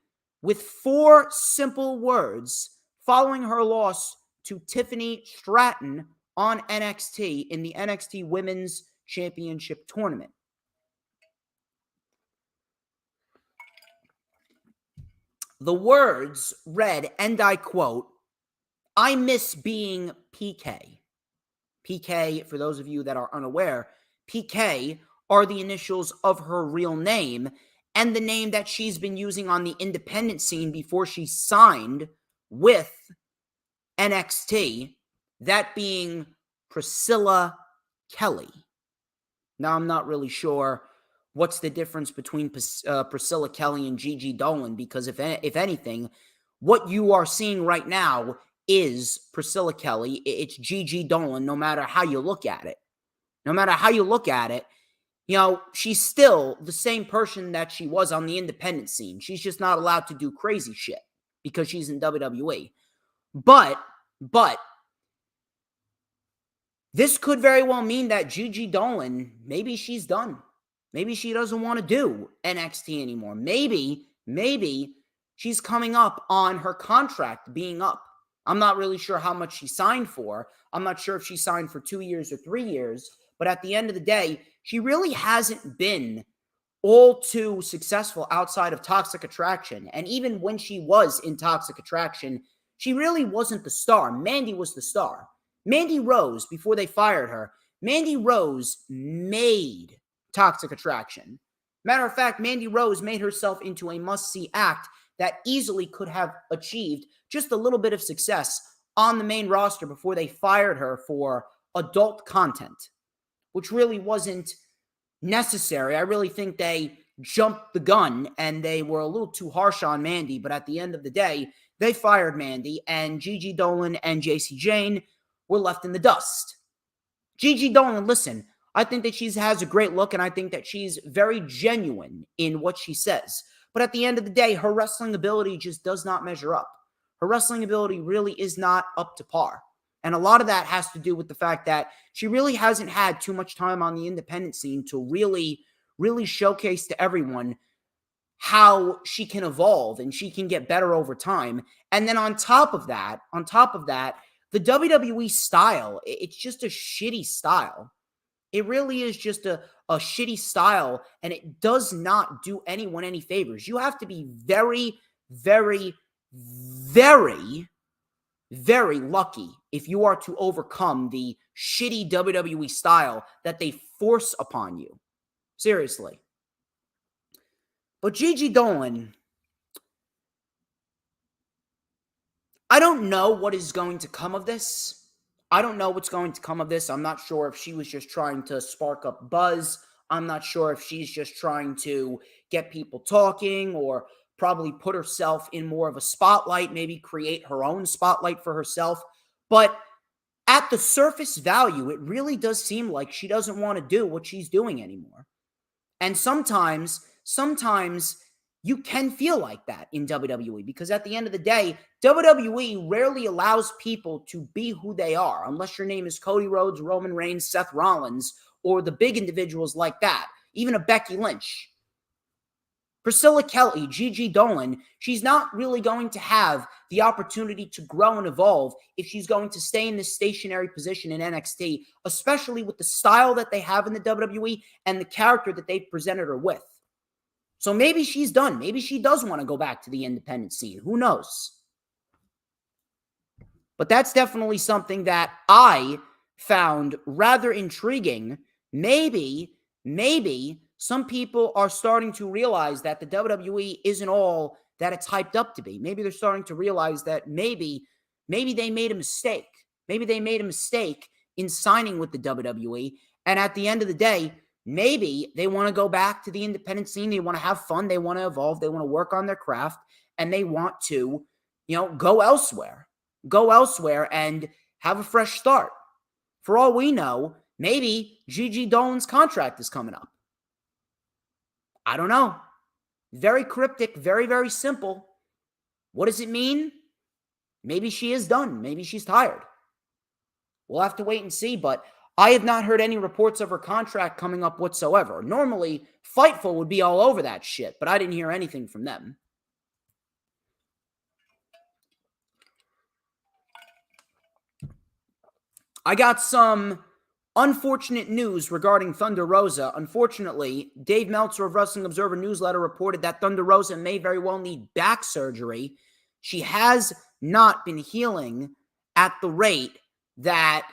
with 4 simple words following her loss to Tiffany Stratton on NXT in the NXT Women's Championship Tournament. The words read, and I quote, "I miss being PK." PK, for those of you that are unaware, PK are the initials of her real name and the name that she's been using on the independent scene before she signed with NXT, that being Priscilla Kelly. Now, I'm not really sure what's the difference between Priscilla Kelly and Gigi Dolan, because if anything, what you are seeing right now is Priscilla Kelly. It's Gigi Dolan, no matter how you look at it. No matter how you look at it, you know, she's still the same person that she was on the independent scene. She's just not allowed to do crazy shit because she's in WWE. But this could very well mean that Gigi Dolan, maybe she's done. Maybe she doesn't want to do NXT anymore. Maybe she's coming up on her contract being up. I'm not really sure how much she signed for. I'm not sure if she signed for 2 years or 3 years. But at the end of the day, she really hasn't been all too successful outside of Toxic Attraction. And even when she was in Toxic Attraction, she really wasn't the star. Mandy was the star. Mandy Rose, before they fired her, Mandy Rose made Toxic Attraction. Matter of fact, Mandy Rose made herself into a must-see act that easily could have achieved just a little bit of success on the main roster before they fired her for adult content, which really wasn't necessary. I really think they jumped the gun and they were a little too harsh on Mandy, but at the end of the day, they fired Mandy, and Gigi Dolan and JC Jane were left in the dust. Gigi Dolan, listen, I think that she has a great look, and I think that she's very genuine in what she says. But at the end of the day, her wrestling ability just does not measure up. Her wrestling ability really is not up to par. And a lot of that has to do with the fact that she really hasn't had too much time on the independent scene to really showcase to everyone how she can evolve and she can get better over time. And then on top of that, the WWE style, it's just a shitty style. It really is just a shitty style, and it does not do anyone any favors. You have to be very, very, very, very lucky if you are to overcome the shitty WWE style that they force upon you. Seriously. But Gigi Dolan, I don't know what is going to come of this. I don't know what's going to come of this. I'm not sure if she was just trying to spark up buzz. I'm not sure if she's just trying to get people talking or probably put herself in more of a spotlight, maybe create her own spotlight for herself. But at the surface value, it really does seem like she doesn't want to do what she's doing anymore. And sometimes you can feel like that in WWE because at the end of the day, WWE rarely allows people to be who they are unless your name is Cody Rhodes, Roman Reigns, Seth Rollins, or the big individuals like that, even a Becky Lynch. Priscilla Kelly, Gigi Dolan, she's not really going to have the opportunity to grow and evolve if she's going to stay in this stationary position in NXT, especially with the style that they have in the WWE and the character that they've presented her with. So maybe she's done. Maybe she does want to go back to the independent scene. Who knows? But that's definitely something that I found rather intriguing. Maybe some people are starting to realize that the WWE isn't all that it's hyped up to be. Maybe they're starting to realize that maybe they made a mistake. Maybe they made a mistake in signing with the WWE. And at the end of the day, maybe they want to go back to the independent scene. They want to have fun. They want to evolve. They want to work on their craft. And they want to, go elsewhere. Go elsewhere and have a fresh start. For all we know, maybe Gigi Dolan's contract is coming up. I don't know. Very cryptic, very, very simple. What does it mean? Maybe she is done. Maybe she's tired. We'll have to wait and see, but I have not heard any reports of her contract coming up whatsoever. Normally, Fightful would be all over that shit, but I didn't hear anything from them. I got some unfortunate news regarding Thunder Rosa. Unfortunately, Dave Meltzer of Wrestling Observer Newsletter reported that Thunder Rosa may very well need back surgery. She has not been healing at the rate that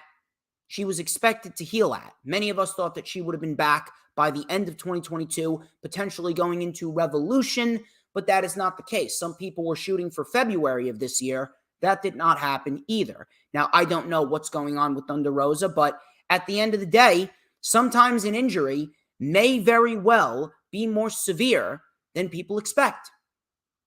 she was expected to heal at. Many of us thought that she would have been back by the end of 2022, potentially going into Revolution, but that is not the case. Some people were shooting for February of this year. That did not happen either. Now, I don't know what's going on with Thunder Rosa, but at the end of the day, sometimes an injury may very well be more severe than people expect.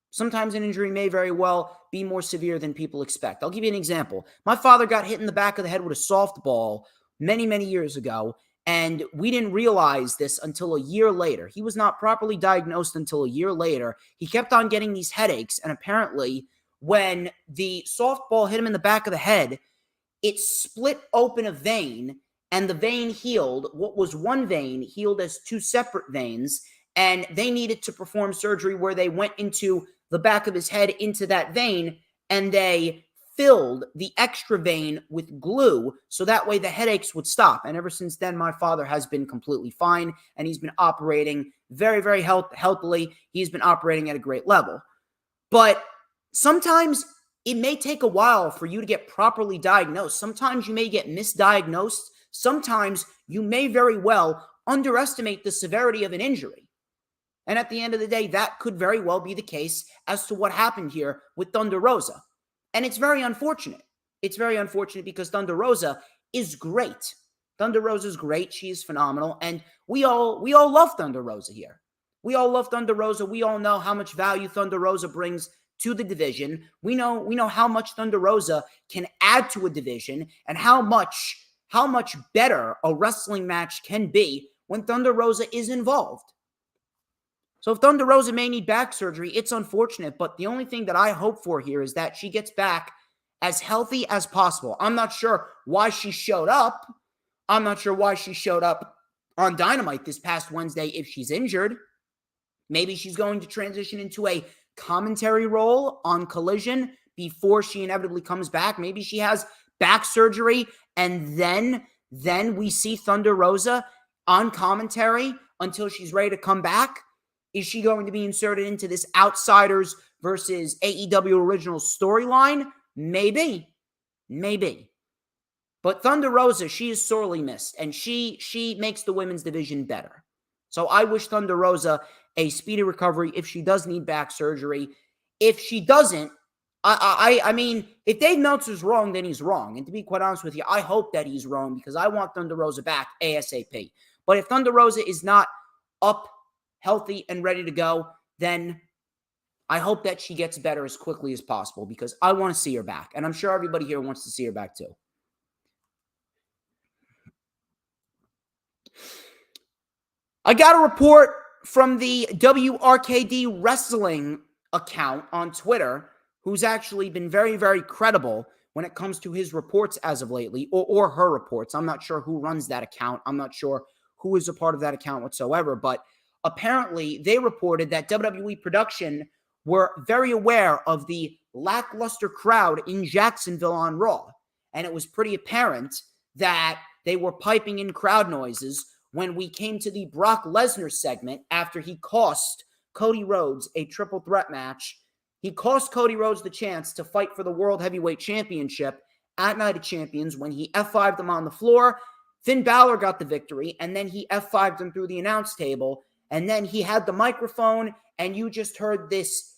Sometimes an injury may very well be more severe than people expect. I'll give you an example. My father got hit in the back of the head with a softball many, many years ago, and we didn't realize this until a year later. He was not properly diagnosed until a year later. He kept on getting these headaches, and apparently when the softball hit him in the back of the head, it split open a vein, and the vein healed. What was one vein healed as two separate veins, and they needed to perform surgery where they went into the back of his head into that vein, and they filled the extra vein with glue so that way the headaches would stop. And ever since then, my father has been completely fine, and he's been operating very, very healthily. He's been operating at a great level. But sometimes it may take a while for you to get properly diagnosed. Sometimes you may get misdiagnosed. Sometimes you may very well underestimate the severity of an injury. And at the end of the day, that could very well be the case as to what happened here with Thunder Rosa. And it's very unfortunate. It's very unfortunate because Thunder Rosa is great. Thunder Rosa is great. She is phenomenal. And we all love Thunder Rosa here. We all love Thunder Rosa. We all know how much value Thunder Rosa brings to the division. We know how much Thunder Rosa can add to a division and how much better a wrestling match can be when Thunder Rosa is involved. So if Thunder Rosa may need back surgery, it's unfortunate, but the only thing that I hope for here is that she gets back as healthy as possible. I'm not sure why she showed up. I'm not sure why she showed up on Dynamite this past Wednesday if she's injured. Maybe she's going to transition into a commentary role on Collision before she inevitably comes back. Maybe she has back surgery and then we see Thunder Rosa on commentary until she's ready to come back. Is she going to be inserted into this Outsiders versus AEW original storyline? Maybe. But Thunder Rosa, she is sorely missed, and she makes the women's division better. So I wish Thunder Rosa a speedy recovery if she does need back surgery. If she doesn't, I mean, if Dave Meltzer's wrong, then he's wrong. And to be quite honest with you, I hope that he's wrong because I want Thunder Rosa back ASAP. But if Thunder Rosa is not up, healthy, and ready to go, then I hope that she gets better as quickly as possible because I want to see her back. And I'm sure everybody here wants to see her back too. I got a report from the WRKD Wrestling account on Twitter, who's actually been very, very credible when it comes to his reports as of lately, or her reports. I'm not sure who runs that account. I'm not sure who is a part of that account whatsoever, but apparently they reported that WWE production were very aware of the lackluster crowd in Jacksonville on Raw, and it was pretty apparent that they were piping in crowd noises when we came to the Brock Lesnar segment after he cost Cody Rhodes a triple threat match. He cost Cody Rhodes the chance to fight for the World Heavyweight Championship at Night of Champions when he F5'd him on the floor. Finn Balor got the victory, and then he F5'd him through the announce table, and then he had the microphone, and you just heard this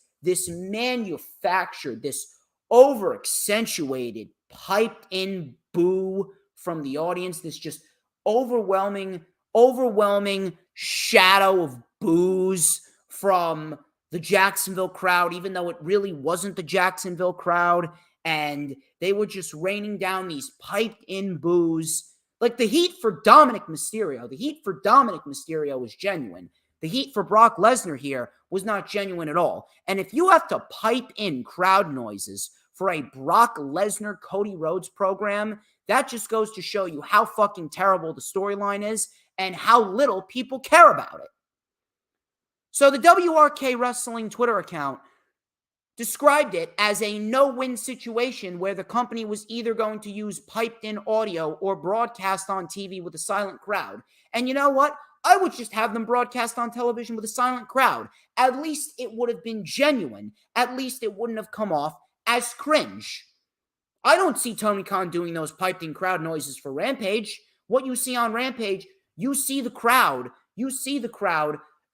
manufactured, this over-accentuated, piped-in boo from the audience, this just overwhelming shadow of boos from the Jacksonville crowd, even though it really wasn't the Jacksonville crowd, and they were just raining down these piped-in boos. Like the heat for Dominic Mysterio. The heat for Dominic Mysterio was genuine. The heat for Brock Lesnar here was not genuine at all. And if you have to pipe in crowd noises for a Brock Lesnar Cody Rhodes program, that just goes to show you how fucking terrible the storyline is and how little people care about it. So the WRK Wrestling Twitter account described it as a no-win situation where the company was either going to use piped-in audio or broadcast on TV with a silent crowd. And you know what? I would just have them broadcast on television with a silent crowd. At least it would have been genuine. At least it wouldn't have come off as cringe. I don't see Tony Khan doing those piped-in crowd noises for Rampage. What you see on Rampage, you see the crowd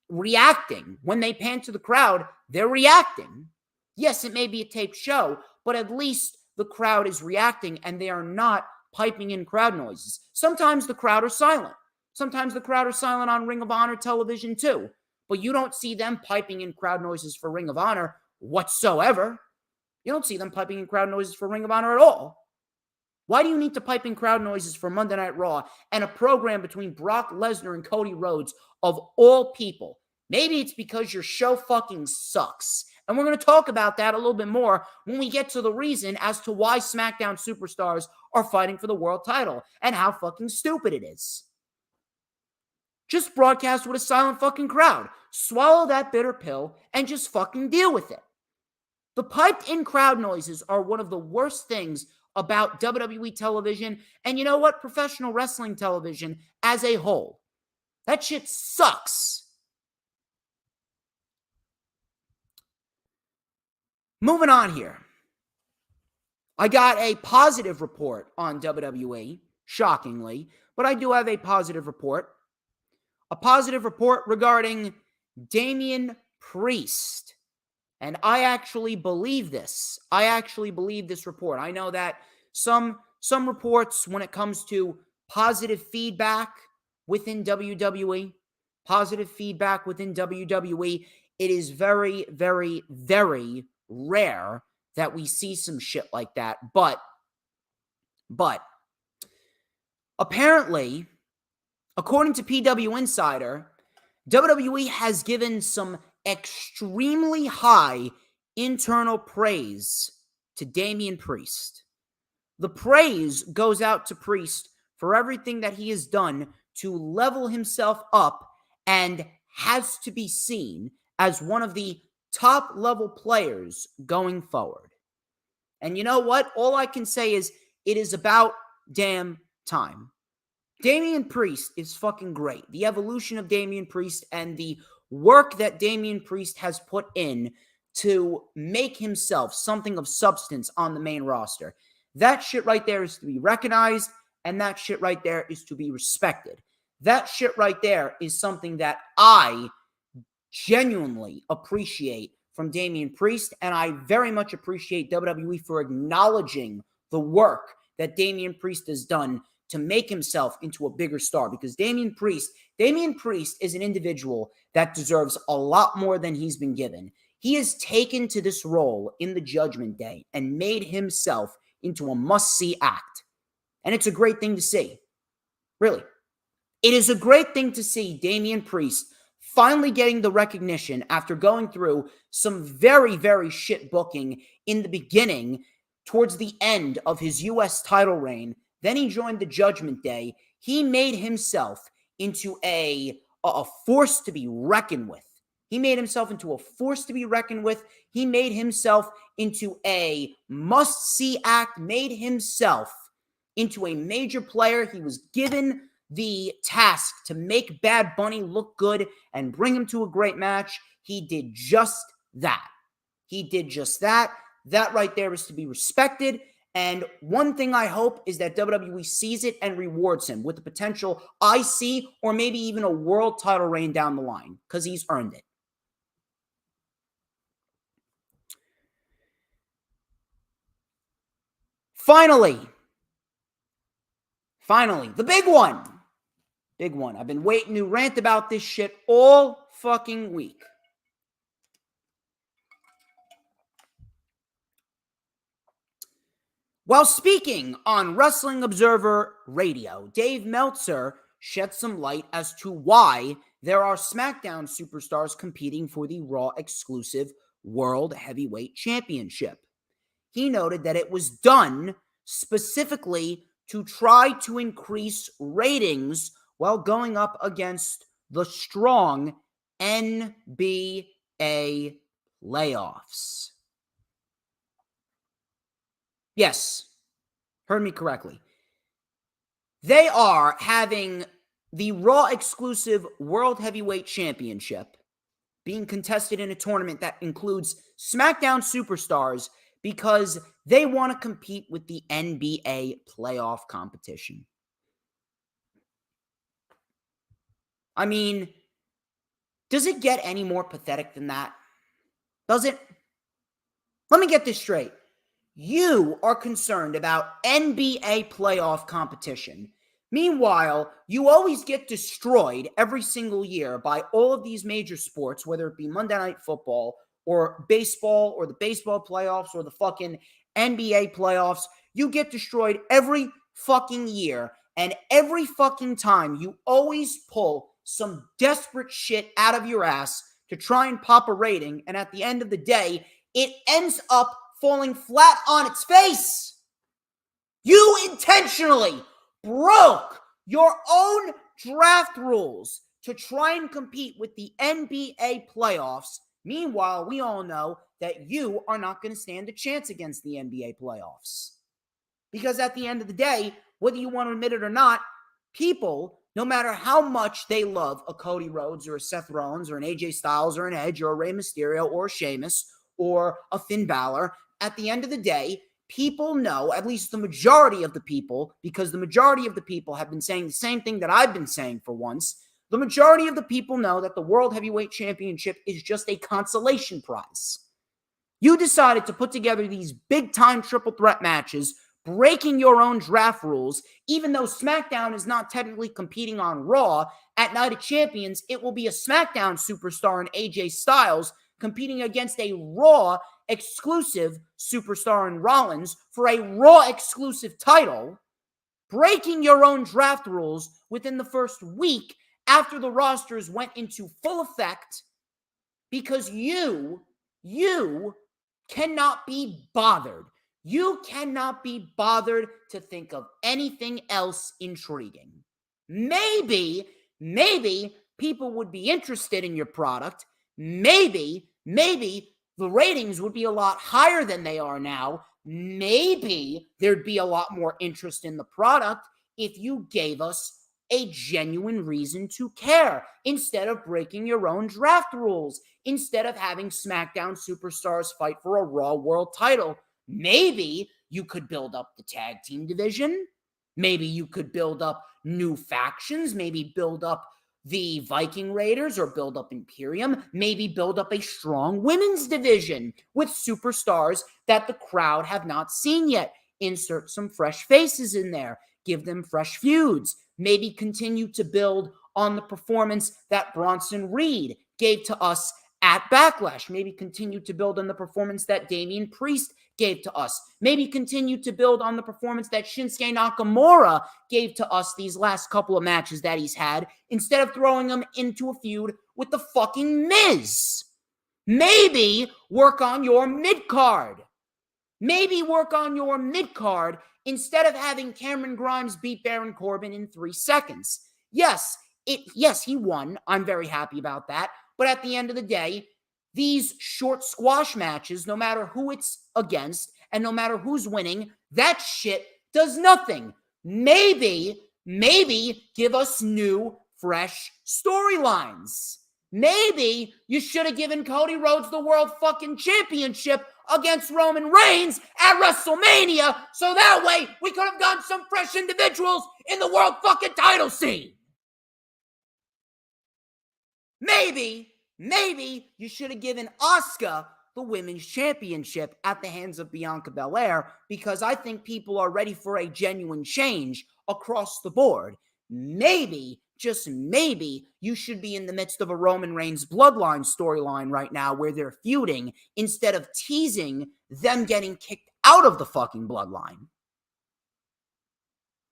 reacting. When they pan to the crowd, they're reacting. Yes, it may be a taped show, but at least the crowd is reacting and they are not piping in crowd noises. Sometimes the crowd are silent. Sometimes the crowd are silent on Ring of Honor television too, but you don't see them piping in crowd noises for Ring of Honor whatsoever. You don't see them piping in crowd noises for Ring of Honor at all. Why do you need to pipe in crowd noises for Monday Night Raw and a program between Brock Lesnar and Cody Rhodes of all people? Maybe it's because your show fucking sucks. And we're going to talk about that a little bit more when we get to the reason as to why SmackDown superstars are fighting for the world title and how fucking stupid it is. Just broadcast with a silent fucking crowd. Swallow that bitter pill and just fucking deal with it. The piped-in crowd noises are one of the worst things about WWE television, and you know what? Professional wrestling television as a whole. That shit sucks. Moving on here. I got a positive report on WWE, shockingly, but I do have a positive report. A positive report regarding Damian Priest. And I actually believe this. I actually believe this report. I know that some reports when it comes to positive feedback within WWE, it is very, very, very rare that we see some shit like that. But apparently, according to PW Insider, WWE has given some extremely high internal praise to Damian Priest. The praise goes out to Priest for everything that he has done to level himself up and has to be seen as one of the top level players going forward. And you know what? All I can say is it is about damn time. Damian Priest is fucking great. The evolution of Damian Priest and the work that Damian Priest has put in to make himself something of substance on the main roster. That shit right there is to be recognized, and that shit right there is to be respected. That shit right there is something that I genuinely appreciate from Damian Priest, and I very much appreciate WWE for acknowledging the work that Damian Priest has done to make himself into a bigger star, because Damian Priest is an individual that deserves a lot more than he's been given. He has taken to this role in the Judgment Day and made himself into a must-see act. And it's a great thing to see. Really. It is a great thing to see Damian Priest finally getting the recognition after going through some very, very shit booking in the beginning towards the end of his U.S. title reign. Then he joined the Judgment Day. He made himself into a force to be reckoned with. He made himself into a force to be reckoned with. He made himself into a must-see act, made himself into a major player. He was given the task to make Bad Bunny look good and bring him to a great match. He did just that. He did just that. That right there is to be respected. And one thing I hope is that WWE sees it and rewards him with the potential IC or maybe even a world title reign down the line, because he's earned it. Finally, the big one. Big one. I've been waiting to rant about this shit all fucking week. While speaking on Wrestling Observer Radio, Dave Meltzer shed some light as to why there are SmackDown superstars competing for the Raw exclusive World Heavyweight Championship. He noted that it was done specifically to try to increase ratings while going up against the strong NBA playoffs. Yes, heard me correctly. They are having the Raw exclusive World Heavyweight Championship being contested in a tournament that includes SmackDown superstars because they want to compete with the NBA playoff competition. I mean, does it get any more pathetic than that? Does it? Let me get this straight. You are concerned about NBA playoff competition. Meanwhile, you always get destroyed every single year by all of these major sports, whether it be Monday Night Football or baseball or the baseball playoffs or the fucking NBA playoffs. You get destroyed every fucking year, and every fucking time you always pull some desperate shit out of your ass to try and pop a rating, and at the end of the day, it ends up falling flat on its face. You intentionally broke your own draft rules to try and compete with the NBA playoffs. Meanwhile, we all know that you are not going to stand a chance against the NBA playoffs. Because at the end of the day, whether you want to admit it or not, people, no matter how much they love a Cody Rhodes or a Seth Rollins or an AJ Styles or an Edge or a Rey Mysterio or a Sheamus or a Finn Balor, at the end of the day, people know, at least the majority of the people, because the majority of the people have been saying the same thing that I've been saying for once, the majority of the people know that the World Heavyweight Championship is just a consolation prize. You decided to put together these big-time triple threat matches, breaking your own draft rules. Even though SmackDown is not technically competing on Raw, at Night of Champions, it will be a SmackDown superstar in AJ Styles competing against a Raw exclusive superstar in Rollins for a Raw exclusive title, breaking your own draft rules within the first week after the rosters went into full effect because you cannot be bothered. You cannot be bothered to think of anything else intriguing. Maybe people would be interested in your product. Maybe the ratings would be a lot higher than they are now. Maybe there'd be a lot more interest in the product if you gave us a genuine reason to care instead of breaking your own draft rules, instead of having SmackDown superstars fight for a Raw World title. Maybe you could build up the tag team division. Maybe you could build up new factions. Maybe build up the Viking Raiders or build up Imperium, maybe build up a strong women's division with superstars that the crowd have not seen yet. Insert some fresh faces in there. Give them fresh feuds. Maybe continue to build on the performance that Bronson Reed gave to us at Backlash. Maybe continue to build on the performance that Damian Priest gave to us. Maybe continue to build on the performance that Shinsuke Nakamura gave to us these last couple of matches that he's had, instead of throwing him into a feud with the fucking Miz. Maybe work on your mid-card. Maybe work on your mid-card instead of having Cameron Grimes beat Baron Corbin in 3 seconds. Yes, he won. I'm very happy about that. But at the end of the day, these short squash matches, no matter who it's against and no matter who's winning, that shit does nothing. Maybe give us new, fresh storylines. Maybe you should have given Cody Rhodes the World fucking Championship against Roman Reigns at WrestleMania, so that way we could have gotten some fresh individuals in the world fucking title scene. Maybe you should have given Asuka the Women's Championship at the hands of Bianca Belair, because I think people are ready for a genuine change across the board. Maybe, just maybe, you should be in the midst of a Roman Reigns bloodline storyline right now where they're feuding instead of teasing them getting kicked out of the fucking bloodline.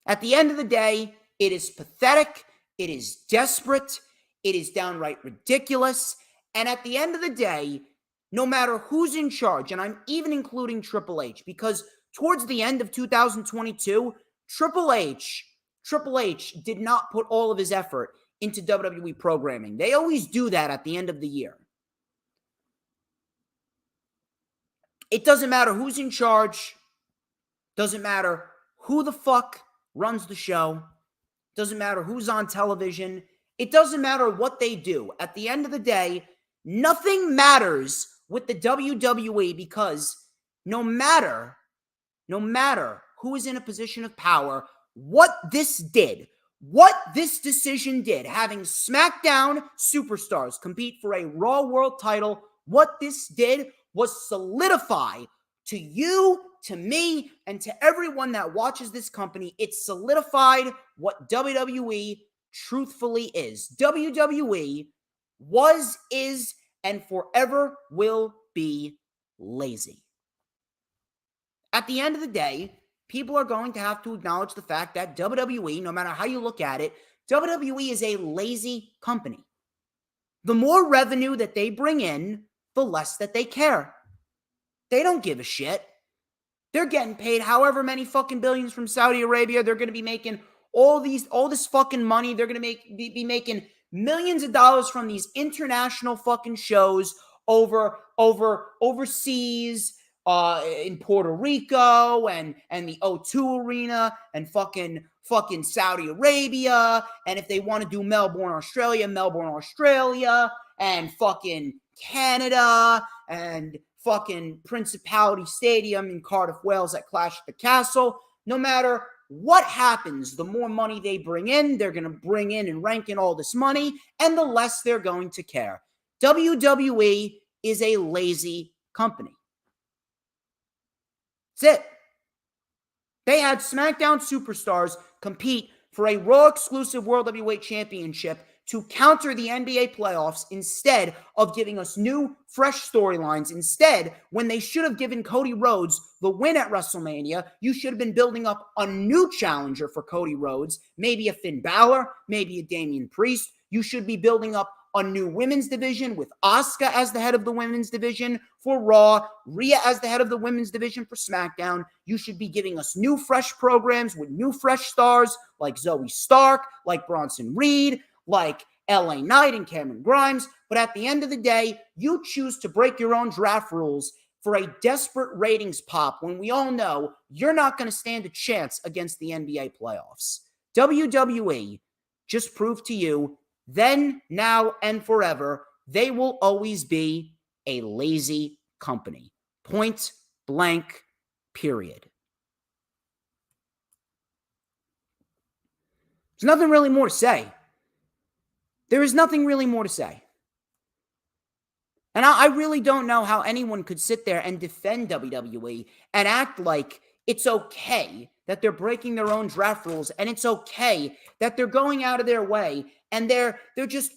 At the end of the day, it is pathetic, it is desperate, it is downright ridiculous, and at the end of the day, no matter who's in charge, and I'm even including Triple H, because towards the end of 2022, Triple H did not put all of his effort into WWE programming. They always do that at the end of the year. It doesn't matter who's in charge, doesn't matter who the fuck runs the show, doesn't matter who's on television, it doesn't matter what they do. At the end of the day, nothing matters with the WWE, because no matter who is in a position of power, what this decision did, having SmackDown superstars compete for a Raw World title, what this did was solidify to you, to me, and to everyone that watches this company, it solidified what WWE truthfully is. WWE was, is, and forever will be lazy. At the end of the day, people are going to have to acknowledge the fact that WWE, no matter how you look at it, WWE is a lazy company. The more revenue that they bring in, the less that they care. They don't give a shit. They're getting paid however many fucking billions from Saudi Arabia. They're going to be making all this fucking money. They're going to be making millions of dollars from these international fucking shows overseas, in Puerto Rico and the O2 Arena and fucking Saudi Arabia. And if they want to do Melbourne, Australia, and fucking Canada and fucking Principality Stadium in Cardiff, Wales at Clash at the Castle. No matter what happens, the more money they bring in, they're going to bring in and rank in all this money, and the less they're going to care. WWE is a lazy company. That's it. They had SmackDown superstars compete for a Raw exclusive World Heavyweight Championship to counter the NBA playoffs instead of giving us new, fresh storylines. Instead, when they should have given Cody Rhodes the win at WrestleMania, you should have been building up a new challenger for Cody Rhodes, maybe a Finn Balor, maybe a Damian Priest. You should be building up a new women's division with Asuka as the head of the women's division for Raw, Rhea as the head of the women's division for SmackDown. You should be giving us new, fresh programs with new, fresh stars like Zoe Stark, like Bronson Reed, like LA Knight and Cameron Grimes. But at the end of the day, you choose to break your own draft rules for a desperate ratings pop when we all know you're not going to stand a chance against the NBA playoffs. WWE just proved to you then, now, and forever, they will always be a lazy company. Point blank, period. There's nothing really more to say. There is nothing really more to say. And I really don't know how anyone could sit there and defend WWE and act like it's okay that they're breaking their own draft rules, and it's okay that they're going out of their way, and they're just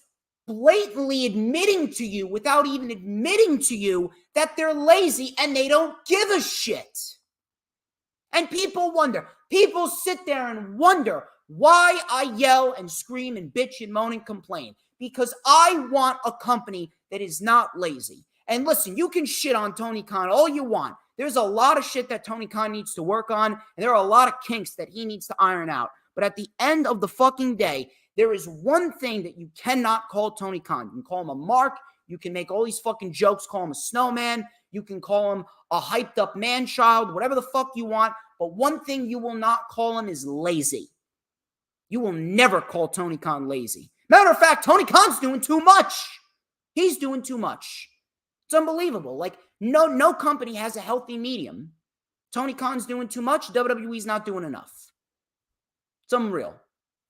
blatantly admitting to you without even admitting to you that they're lazy and they don't give a shit. And people sit there and wonder why I yell and scream and bitch and moan and complain. Because I want a company that is not lazy. And listen, you can shit on Tony Khan all you want. There's a lot of shit that Tony Khan needs to work on, and there are a lot of kinks that he needs to iron out. But at the end of the fucking day, there is one thing that you cannot call Tony Khan. You can call him a mark. You can make all these fucking jokes, call him a snowman. You can call him a hyped up man-child, whatever the fuck you want. But one thing you will not call him is lazy. You will never call Tony Khan lazy. Matter of fact, Tony Khan's doing too much. He's doing too much. It's unbelievable. Like, no company has a healthy medium. Tony Khan's doing too much. WWE's not doing enough. It's unreal.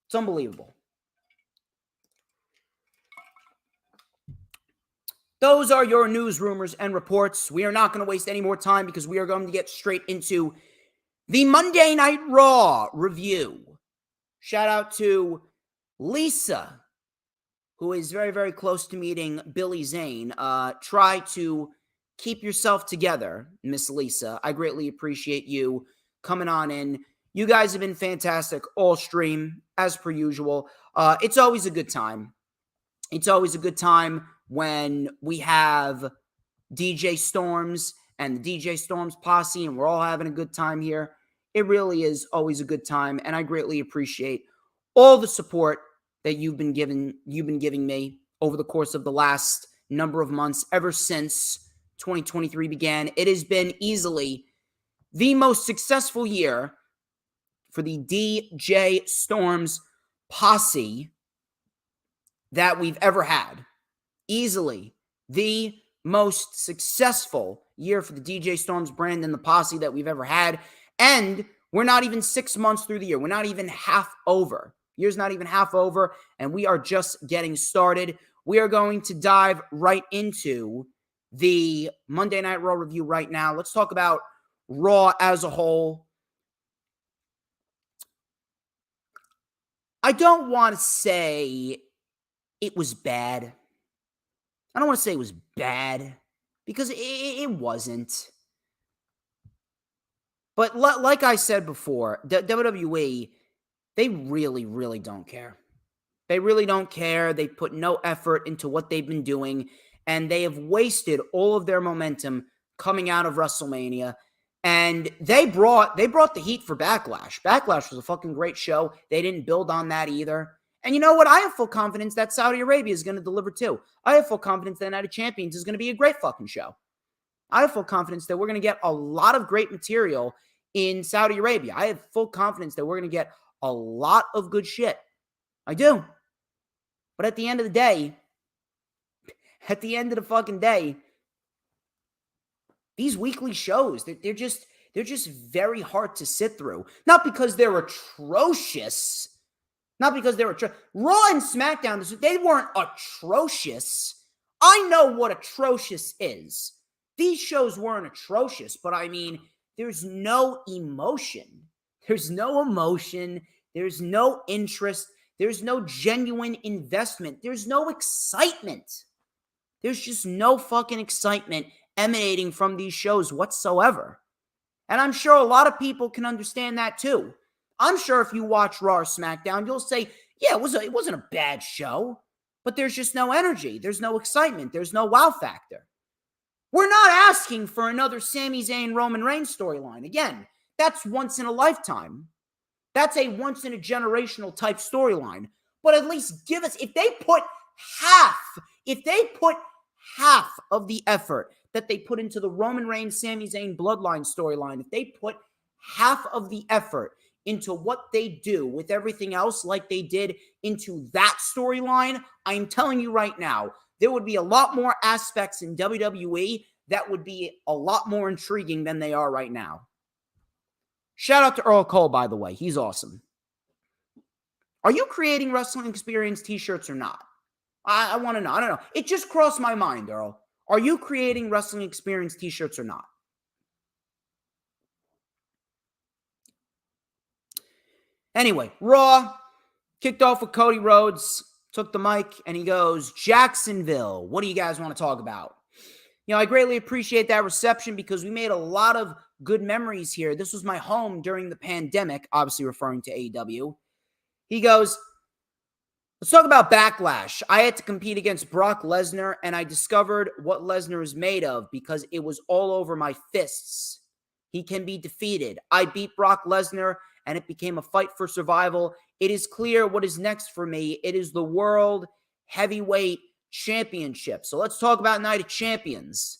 It's unbelievable. Those are your news, rumors, and reports. We are not going to waste any more time because we are going to get straight into the Monday Night Raw review. Shout out to Lisa, who is very, very close to meeting Billy Zane. Try to keep yourself together, Miss Lisa. I greatly appreciate you coming on in. You guys have been fantastic all stream, as per usual. It's always a good time. It's always a good time when we have DJ Storms and the DJ Storms posse, and we're all having a good time here. It really is always a good time, and I greatly appreciate all the support that you've been giving me over the course of the last number of months, ever since 2023 began. It has been easily the most successful year for the DJ Storms posse that we've ever had. Easily the most successful year for the DJ Storms brand and the posse that we've ever had. And we're not even 6 months through the year. We're not even half over. Year's not even half over, and we are just getting started. We are going to dive right into the Monday Night Raw review right now. Let's talk about Raw as a whole. I don't want to say it was bad. I don't want to say it was bad because it wasn't. But like I said before, WWE, they really, really don't care. They really don't care. They put no effort into what they've been doing, and they have wasted all of their momentum coming out of WrestleMania. And they brought the heat for Backlash. Backlash was a fucking great show. They didn't build on that either. And you know what? I have full confidence that Saudi Arabia is going to deliver too. I have full confidence that Night of Champions is going to be a great fucking show. I have full confidence that we're going to get a lot of great material in Saudi Arabia. I have full confidence that we're going to get a lot of good shit. I do. But at the end of the day, these weekly shows, they're just very hard to sit through. Not because they're atrocious. Raw and SmackDown, they weren't atrocious. I know what atrocious is. These shows weren't atrocious, but I mean, there's no emotion. There's no emotion. There's no interest. There's no genuine investment. There's no excitement. There's just no fucking excitement emanating from these shows whatsoever. And I'm sure a lot of people can understand that too. I'm sure if you watch Raw or SmackDown, you'll say, yeah, it wasn't a bad show, but there's just no energy. There's no excitement. There's no wow factor. We're not asking for another Sami Zayn Roman Reigns storyline. Again, that's once in a lifetime. That's a once in a generational type storyline. But at least give us, if they put half of the effort that they put into the Roman Reigns Sami Zayn bloodline storyline, if they put half of the effort into what they do with everything else like they did into that storyline, I'm telling you right now, there would be a lot more aspects in WWE that would be a lot more intriguing than they are right now. Shout out to Earl Cole, by the way. He's awesome. Are you creating Wrestling Experience t-shirts or not? I want to know. I don't know. It just crossed my mind, Earl. Are you creating wrestling experience t-shirts or not? Anyway, Raw kicked off with Cody Rhodes, took the mic, and he goes, Jacksonville, what do you guys want to talk about? I greatly appreciate that reception because we made a lot of good memories here. This was my home during the pandemic, obviously referring to AEW. He goes, let's talk about Backlash. I had to compete against Brock Lesnar, and I discovered what Lesnar is made of because it was all over my fists. He can be defeated. I beat Brock Lesnar, and it became a fight for survival. It is clear what is next for me. It is the World Heavyweight Championship. So let's talk about Night of Champions.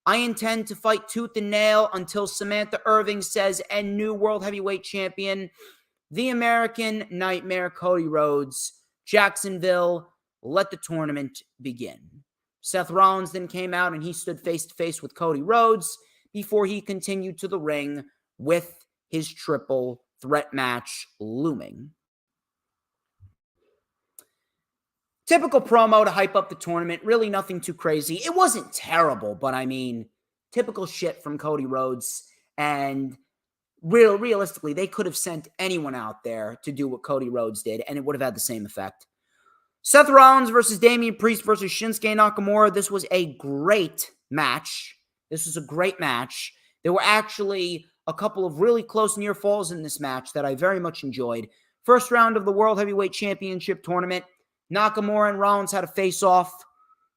I intend to fight tooth and nail until Samantha Irving says, and new World Heavyweight Champion, the American Nightmare, Cody Rhodes. Jacksonville, let the tournament begin. Seth Rollins then came out and he stood face to face with Cody Rhodes before he continued to the ring with his triple threat match looming. Typical promo to hype up the tournament. Really nothing too crazy. It wasn't terrible, but I mean, typical shit from Cody Rhodes. And realistically, they could have sent anyone out there to do what Cody Rhodes did, and it would have had the same effect. Seth Rollins versus Damian Priest versus Shinsuke Nakamura. This was a great match. There were actually a couple of really close near falls in this match that I very much enjoyed. First round of the World Heavyweight Championship tournament. Nakamura and Rollins had a face-off.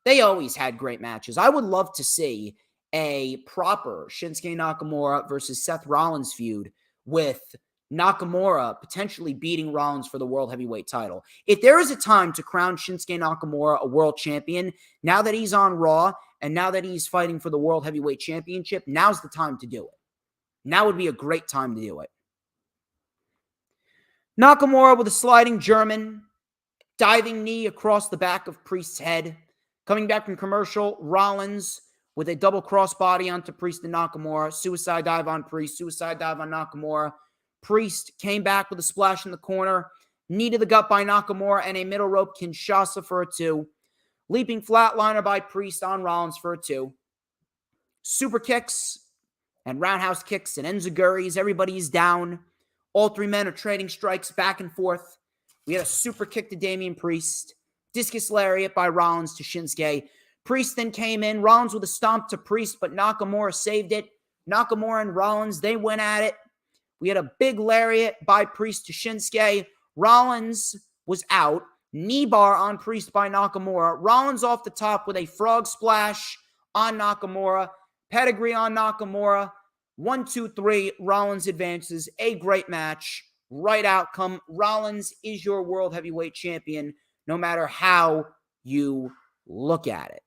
They always had great matches. I would love to see a proper Shinsuke Nakamura versus Seth Rollins feud with Nakamura potentially beating Rollins for the World Heavyweight title. If there is a time to crown Shinsuke Nakamura a world champion, now that he's on Raw and now that he's fighting for the World Heavyweight Championship, now's the time to do it. Now would be a great time to do it. Nakamura with a sliding German, diving knee across the back of Priest's head. Coming back from commercial, Rollins with a double crossbody onto Priest and Nakamura. Suicide dive on Priest, suicide dive on Nakamura. Priest came back with a splash in the corner. Knee to the gut by Nakamura and a middle rope Kinshasa for a 2. Leaping flatliner by Priest on Rollins for a 2. Super kicks and roundhouse kicks and enziguris. Everybody's down. All three men are trading strikes back and forth. We had a super kick to Damian Priest. Discus lariat by Rollins to Shinsuke. Priest then came in. Rollins with a stomp to Priest, but Nakamura saved it. Nakamura and Rollins, they went at it. We had a big lariat by Priest to Shinsuke. Rollins was out. Knee bar on Priest by Nakamura. Rollins off the top with a frog splash on Nakamura. Pedigree on Nakamura. 1, 2, 3. Rollins advances. A great match. Right outcome. Rollins is your World Heavyweight Champion, no matter how you look at it.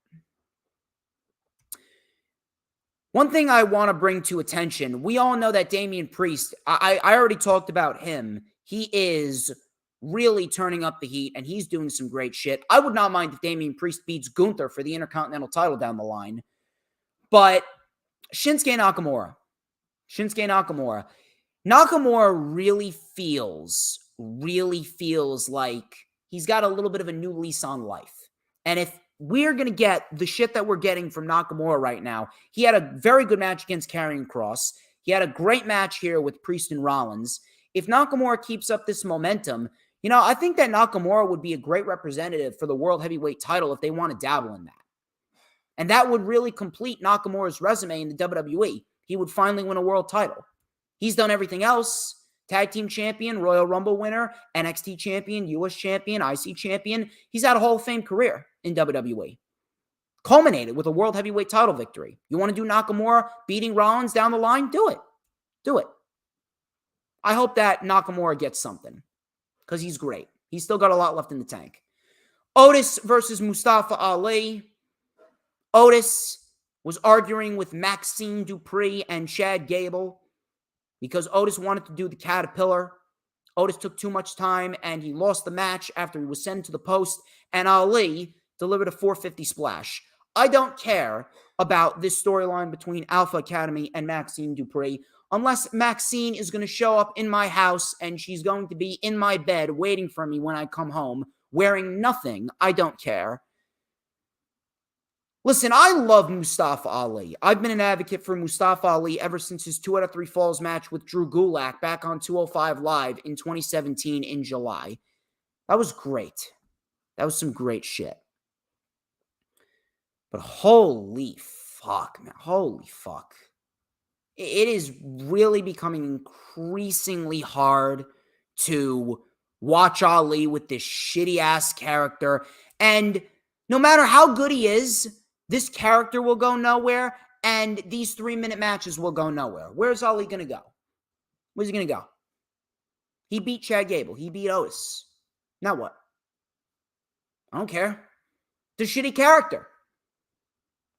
One thing I want to bring to attention, we all know that Damian Priest, I already talked about him. He is really turning up the heat, and he's doing some great shit. I would not mind if Damian Priest beats Gunther for the Intercontinental title down the line. But Shinsuke Nakamura. Nakamura really feels like he's got a little bit of a new lease on life. And if we're going to get the shit that we're getting from Nakamura right now, he had a very good match against Karrion Kross. He had a great match here with Priest and Rollins. If Nakamura keeps up this momentum, I think that Nakamura would be a great representative for the World Heavyweight title if they want to dabble in that. And that would really complete Nakamura's resume in the WWE. He would finally win a world title. He's done everything else. Tag Team Champion, Royal Rumble winner, NXT Champion, US Champion, IC Champion. He's had a Hall of Fame career in WWE. Culminated with a World Heavyweight title victory. You want to do Nakamura beating Rollins down the line? Do it. Do it. I hope that Nakamura gets something because he's great. He's still got a lot left in the tank. Otis versus Mustafa Ali. Otis was arguing with Maxine Dupree and Chad Gable because Otis wanted to do the Caterpillar. Otis took too much time, and he lost the match after he was sent to the post, and Ali delivered a 450 splash. I don't care about this storyline between Alpha Academy and Maxine Dupree unless Maxine is going to show up in my house and she's going to be in my bed waiting for me when I come home wearing nothing. I don't care. Listen, I love Mustafa Ali. I've been an advocate for Mustafa Ali ever since his 2 out of 3 falls match with Drew Gulak back on 205 Live in 2017 in July. That was great. That was some great shit. But holy fuck, man. Holy fuck. It is really becoming increasingly hard to watch Ali with this shitty-ass character. And no matter how good he is, this character will go nowhere, and these 3-minute matches will go nowhere. Where's Ali going to go? Where's he going to go? He beat Chad Gable. He beat Otis. Now what? I don't care. The shitty character.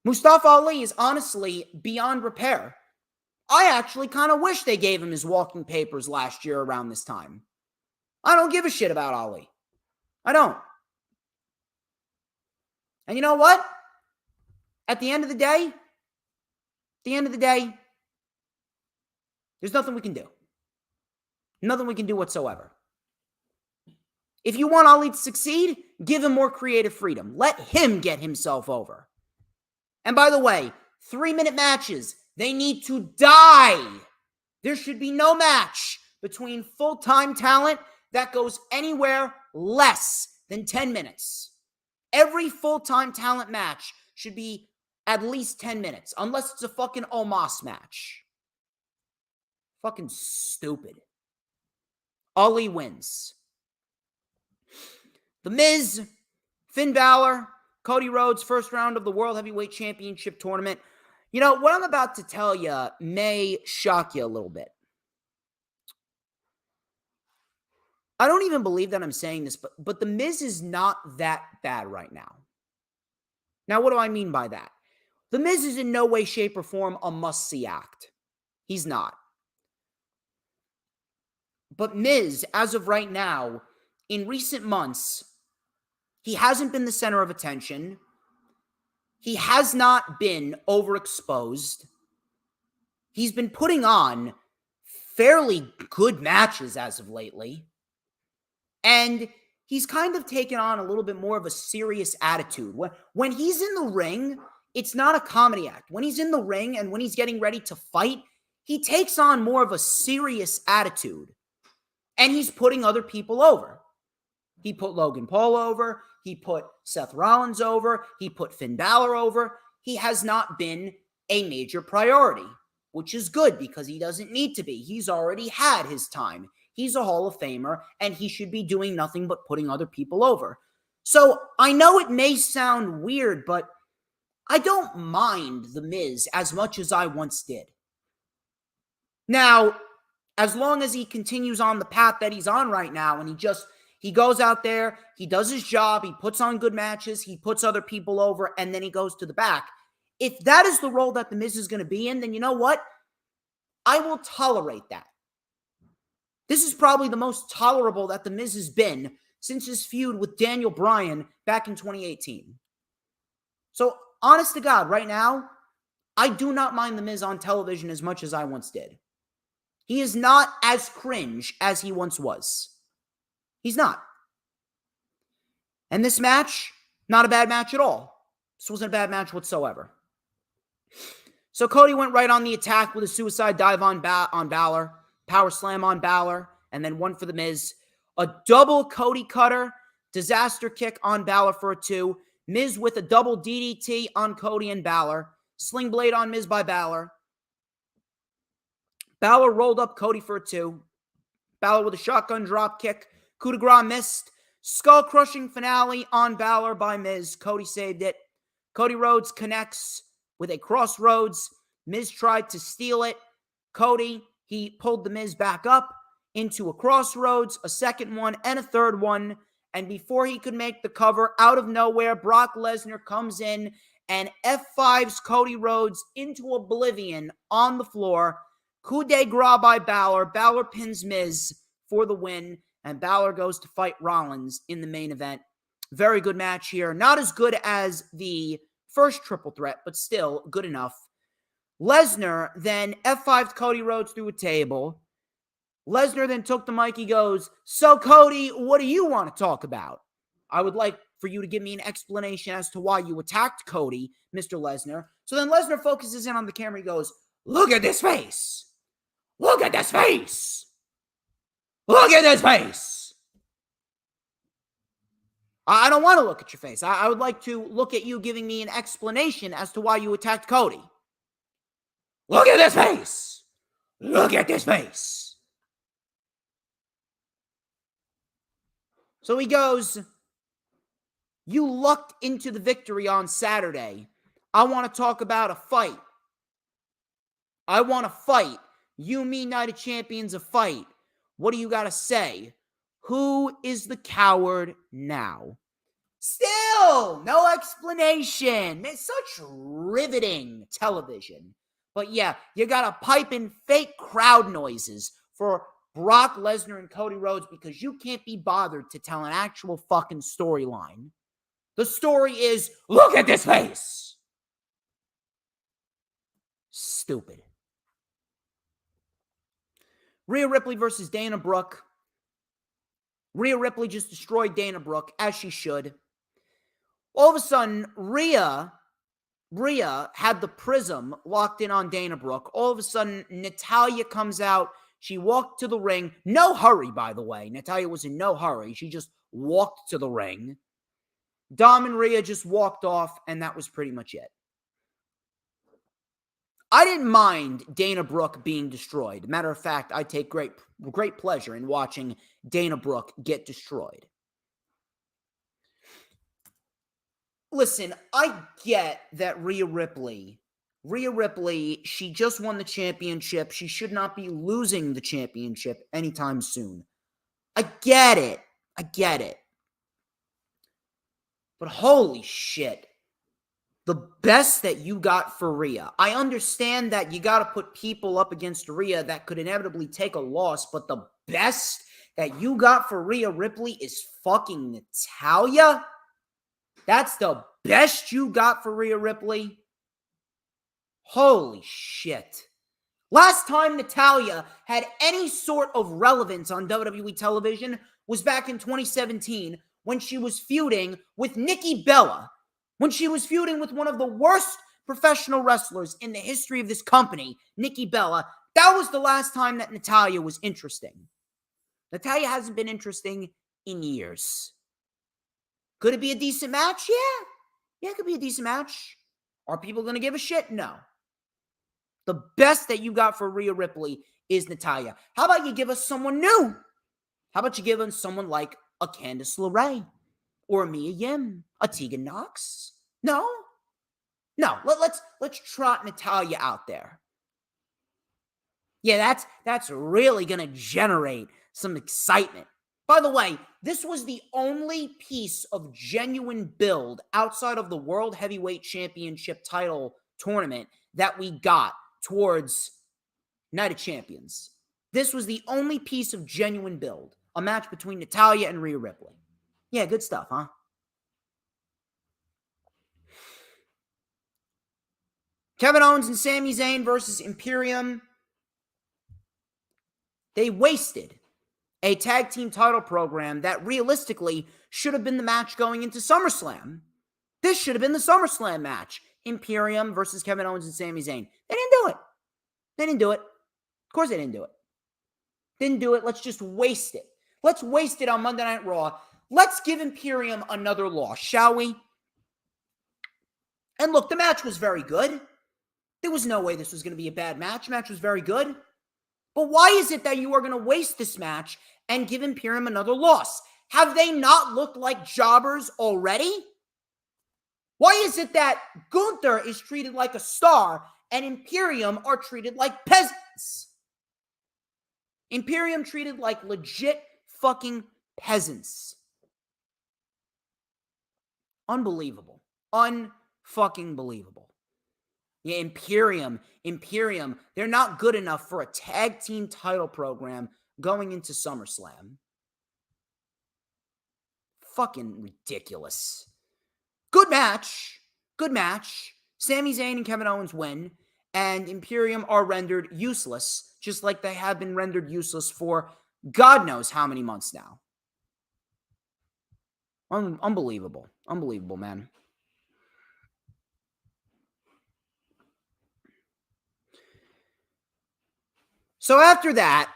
Mustafa Ali is honestly beyond repair. I actually kind of wish they gave him his walking papers last year around this time. I don't give a shit about Ali. I don't. And you know what? At the end of the day, there's nothing we can do. Nothing we can do whatsoever. If you want Ali to succeed, give him more creative freedom. Let him get himself over. And by the way, 3-minute matches, they need to die. There should be no match between full-time talent that goes anywhere less than 10 minutes. Every full-time talent match should be at least 10 minutes, unless it's a fucking Omos match. Fucking stupid. Ali wins. The Miz, Finn Balor, Cody Rhodes, first round of the World Heavyweight Championship tournament. You know, what I'm about to tell you may shock you a little bit. I don't even believe that I'm saying this, but The Miz is not that bad right now. Now, what do I mean by that? The Miz is in no way, shape, or form a must-see act. He's not. But Miz, as of right now, in recent months, he hasn't been the center of attention. He has not been overexposed. He's been putting on fairly good matches as of lately. And he's kind of taken on a little bit more of a serious attitude. When he's in the ring, it's not a comedy act. When he's in the ring and when he's getting ready to fight, he takes on more of a serious attitude. And he's putting other people over. He put Logan Paul over. He put Seth Rollins over. He put Finn Balor over. He has not been a major priority, which is good because he doesn't need to be. He's already had his time. He's a Hall of Famer, and he should be doing nothing but putting other people over. So I know it may sound weird, but I don't mind The Miz as much as I once did. Now, as long as he continues on the path that he's on right now, and he goes out there, he does his job, he puts on good matches, he puts other people over, and then he goes to the back. If that is the role that The Miz is going to be in, then you know what? I will tolerate that. This is probably the most tolerable that The Miz has been since his feud with Daniel Bryan back in 2018. So, honest to God, right now, I do not mind The Miz on television as much as I once did. He is not as cringe as he once was. He's not. And this match, not a bad match at all. This wasn't a bad match whatsoever. So Cody went right on the attack with a suicide dive on Balor, power slam on Balor, and then one for The Miz. A double Cody cutter, disaster kick on Balor for a 2. Miz with a double DDT on Cody and Balor. Sling blade on Miz by Balor. Balor rolled up Cody for a 2. Balor with a shotgun drop kick. Coup de grace missed. Skull-crushing finale on Balor by Miz. Cody saved it. Cody Rhodes connects with a crossroads. Miz tried to steal it. Cody, he pulled The Miz back up into a crossroads, a second one, and a third one. And before he could make the cover, out of nowhere, Brock Lesnar comes in and F5s Cody Rhodes into oblivion on the floor. Coup de grace by Balor. Balor pins Miz for the win, and Balor goes to fight Rollins in the main event. Very good match here. Not as good as the first triple threat, but still good enough. Lesnar then F5'd Cody Rhodes through a table. Lesnar then took the mic. He goes, "So, Cody, what do you want to talk about?" I would like for you to give me an explanation as to why you attacked Cody, Mr. Lesnar. So then Lesnar focuses in on the camera. He goes, look at this face. Look at this face. Look at this face. I don't want to look at your face. I would like to look at you giving me an explanation as to why you attacked Cody. Look at this face. Look at this face. So he goes, you lucked into the victory on Saturday. I want to talk about a fight. I want to fight. You, me, Night of Champions, a fight. What do you got to say? Who is the coward now? Still, no explanation. It's such riveting television. But yeah, you got to pipe in fake crowd noises for Brock Lesnar and Cody Rhodes because you can't be bothered to tell an actual fucking storyline. The story is, look at this face. Stupid. Rhea Ripley versus Dana Brooke. Rhea Ripley just destroyed Dana Brooke, as she should. All of a sudden, Rhea had the prism locked in on Dana Brooke. All of a sudden, Natalya comes out. She walked to the ring. No hurry, by the way. Natalya was in no hurry. She just walked to the ring. Dom and Rhea just walked off, and that was pretty much it. I didn't mind Dana Brooke being destroyed. Matter of fact, I take great pleasure in watching Dana Brooke get destroyed. Listen, I get that Rhea Ripley, she just won the championship. She should not be losing the championship anytime soon. I get it. But holy shit. The best that you got for Rhea. I understand that you got to put people up against Rhea that could inevitably take a loss, but the best that you got for Rhea Ripley is fucking Natalya? That's the best you got for Rhea Ripley? Holy shit. Last time Natalya had any sort of relevance on WWE television was back in 2017 when she was feuding with Nikki Bella. When she was feuding with one of the worst professional wrestlers in the history of this company, Nikki Bella. That was the last time that Natalya was interesting. Natalya hasn't been interesting in years. Could it be a decent match? Yeah, it could be a decent match. Are people going to give a shit? No. The best that you got for Rhea Ripley is Natalya. How about you give us someone new? How about you give us someone like a Candice LeRae or a Mia Yim, a Tegan Nox? No. Let's trot Natalya out there. Yeah, that's really going to generate some excitement. By the way, this was the only piece of genuine build outside of the World Heavyweight Championship title tournament that we got towards Night of Champions. This was the only piece of genuine build. A match between Natalya and Rhea Ripley. Yeah, good stuff, huh? Kevin Owens and Sami Zayn versus Imperium. They wasted a tag team title program that realistically should have been the match going into SummerSlam. This should have been the SummerSlam match. Imperium versus Kevin Owens and Sami Zayn. They didn't do it. Of course they didn't do it. Didn't do it. Let's just waste it. Let's waste it on Monday Night Raw. Let's give Imperium another loss, shall we? And look, the match was very good. There was no way this was going to be a bad match. The match was very good. But why is it that you are going to waste this match and give Imperium another loss? Have they not looked like jobbers already? Why is it that Gunther is treated like a star and Imperium are treated like peasants? Imperium treated like legit fucking peasants. Unbelievable. Unfucking believable. Yeah, Imperium, they're not good enough for a tag team title program going into SummerSlam. Fucking ridiculous. Good match. Sami Zayn and Kevin Owens win, and Imperium are rendered useless, just like they have been rendered useless for God knows how many months now. Unbelievable. Unbelievable, man. So after that,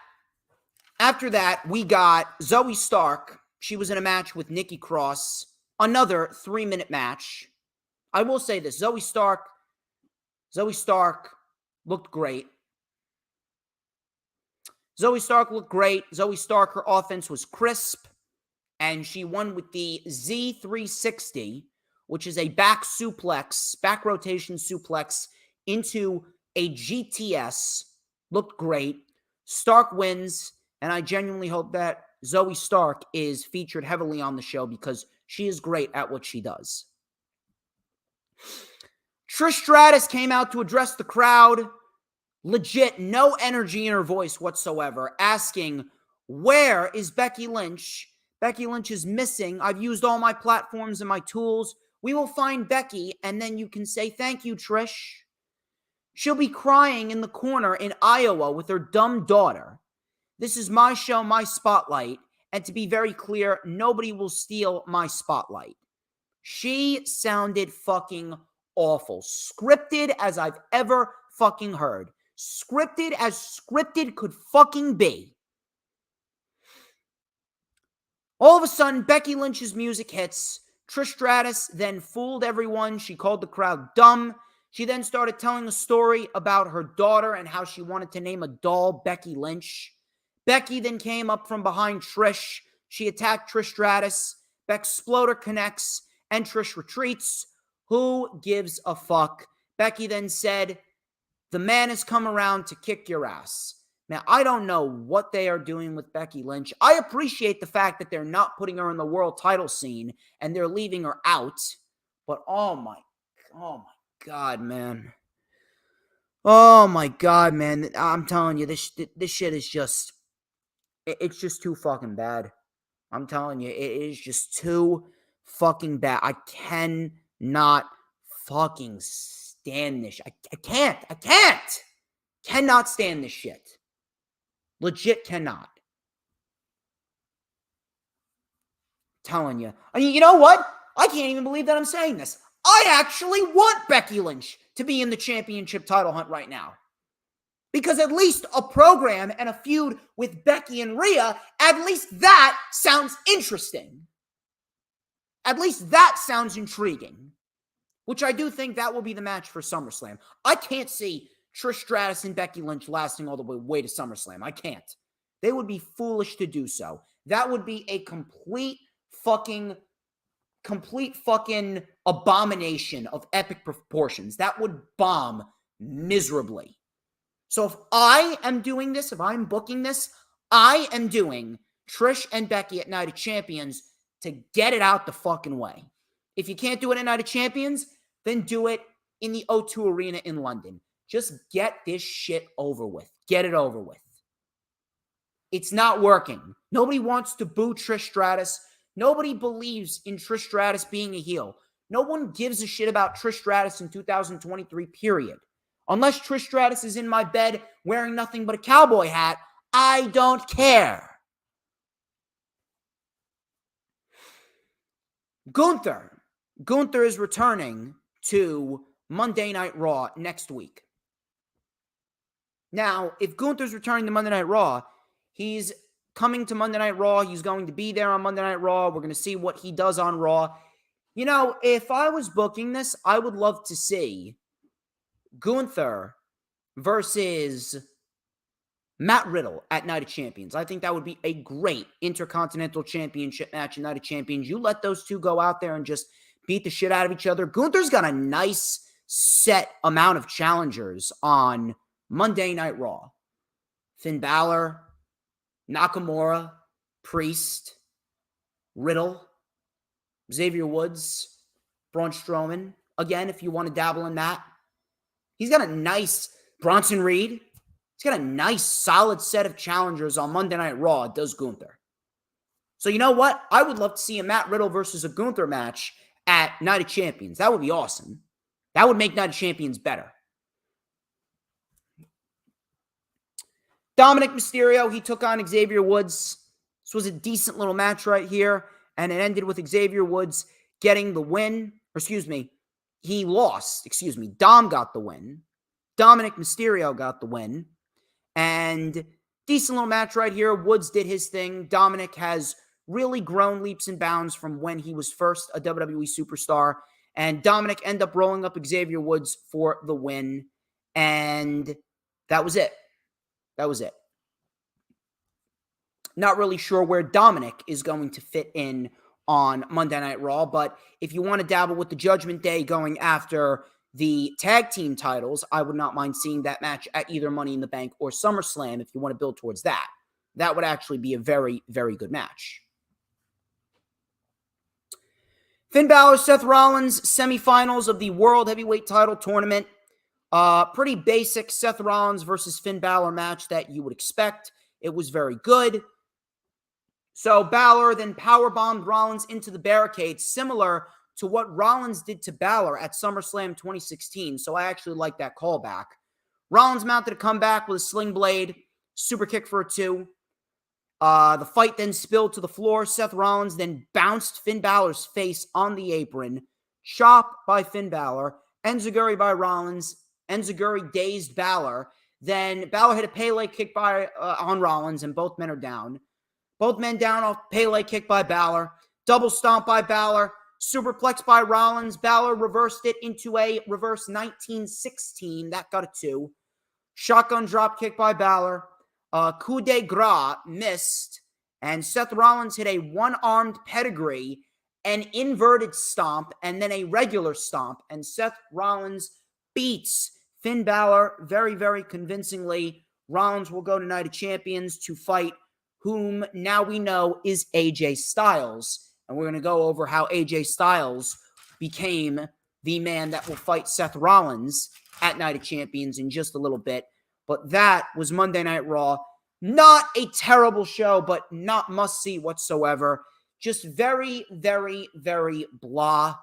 we got Zoe Stark. She was in a match with Nikki Cross. Another 3-minute match. I will say this. Zoe Stark looked great. Zoe Stark, her offense was crisp. And she won with the Z360, which is a back rotation suplex into a GTS. Looked great. Stark wins, and I genuinely hope that Zoe Stark is featured heavily on the show because she is great at what she does. Trish Stratus came out to address the crowd. Legit, no energy in her voice whatsoever, asking, where is Becky Lynch? Becky Lynch is missing. I've used all my platforms and my tools. We will find Becky, and then you can say, thank you, Trish. She'll be crying in the corner in Iowa with her dumb daughter. This is my show, my spotlight. And to be very clear, nobody will steal my spotlight. She sounded fucking awful. Scripted as I've ever fucking heard. Scripted as scripted could fucking be. All of a sudden, Becky Lynch's music hits. Trish Stratus then fooled everyone. She called the crowd dumb. She then started telling a story about her daughter and how she wanted to name a doll Becky Lynch. Becky then came up from behind Trish. She attacked Trish Stratus. Bexploder connects and Trish retreats. Who gives a fuck? Becky then said, the man has come around to kick your ass. Now, I don't know what they are doing with Becky Lynch. I appreciate the fact that they're not putting her in the world title scene and they're leaving her out. But oh my God, man. Oh my God, man. I'm telling you, this shit is just, it's just too fucking bad. I'm telling you, it is just too fucking bad. I cannot fucking stand this. I can't. Cannot stand this shit. Legit cannot. Telling you. I mean, you know what? I can't even believe that I'm saying this. I actually want Becky Lynch to be in the championship title hunt right now. Because at least a program and a feud with Becky and Rhea, at least that sounds interesting. At least that sounds intriguing. Which I do think that will be the match for SummerSlam. I can't see Trish Stratus and Becky Lynch lasting all the way to SummerSlam. I can't. They would be foolish to do so. That would be a complete fucking abomination of epic proportions. That would bomb miserably. So if I am doing this, if I'm booking this, I am doing Trish and Becky at Night of Champions to get it out the fucking way. If you can't do it at Night of Champions, then do it in the O2 Arena in London. Just get this shit over with. Get it over with. It's not working. Nobody wants to boo Trish Stratus. Nobody believes in Trish Stratus being a heel. No one gives a shit about Trish Stratus in 2023, period. Unless Trish Stratus is in my bed wearing nothing but a cowboy hat, I don't care. Gunther is returning to Monday Night Raw next week. Now, if Gunther's returning to Monday Night Raw, he's coming to Monday Night Raw. He's going to be there on Monday Night Raw. We're going to see what he does on Raw. You know, if I was booking this, I would love to see Gunther versus Matt Riddle at Night of Champions. I think that would be a great Intercontinental Championship match at Night of Champions. You let those two go out there and just beat the shit out of each other. Gunther's got a nice set amount of challengers on Monday Night Raw. Finn Balor, Nakamura, Priest, Riddle, Xavier Woods, Braun Strowman. Again, if you want to dabble in that. He's got a nice Bronson Reed. He's got a nice, solid set of challengers on Monday Night Raw, does Gunther. So you know what? I would love to see a Matt Riddle versus a Gunther match at Night of Champions. That would be awesome. That would make Night of Champions better. Dominic Mysterio, he took on Xavier Woods. This was a decent little match right here. and it ended with Xavier Woods getting the win. Or excuse me, he lost. Excuse me. Dom got the win. Dominic Mysterio got the win. And decent little match right here. Woods did his thing. Dominic has really grown leaps and bounds from when he was first a WWE superstar. And Dominic ended up rolling up Xavier Woods for the win. And that was it. That was it. Not really sure where Dominic is going to fit in on Monday Night Raw, but if you want to dabble with the Judgment Day going after the tag team titles, I would not mind seeing that match at either Money in the Bank or SummerSlam if you want to build towards that. That would actually be a very, very good match. Finn Balor, Seth Rollins, semifinals of the World Heavyweight Title Tournament. Pretty basic Seth Rollins versus Finn Balor match that you would expect. It was very good. So Balor then powerbombed Rollins into the barricade, similar to what Rollins did to Balor at SummerSlam 2016. So I actually like that callback. Rollins mounted a comeback with a sling blade, super kick for a 2. The fight then spilled to the floor. Seth Rollins then bounced Finn Balor's face on the apron. Chop by Finn Balor. Enziguri by Rollins. Enziguri dazed Balor. Then Balor hit a Pele kick on Rollins, and both men are down. Both men down off Pele kick by Balor. Double stomp by Balor. Superplex by Rollins. Balor reversed it into a reverse 1916. That got a 2. Shotgun drop kick by Balor. Coup de grace missed. And Seth Rollins hit a one-armed pedigree, an inverted stomp, and then a regular stomp. And Seth Rollins beats Finn Balor very, very convincingly. Rollins will go to Night of Champions to fight whom now we know is AJ Styles. And we're going to go over how AJ Styles became the man that will fight Seth Rollins at Night of Champions in just a little bit. But that was Monday Night Raw. Not a terrible show, but not must-see whatsoever. Just very, very, very blah.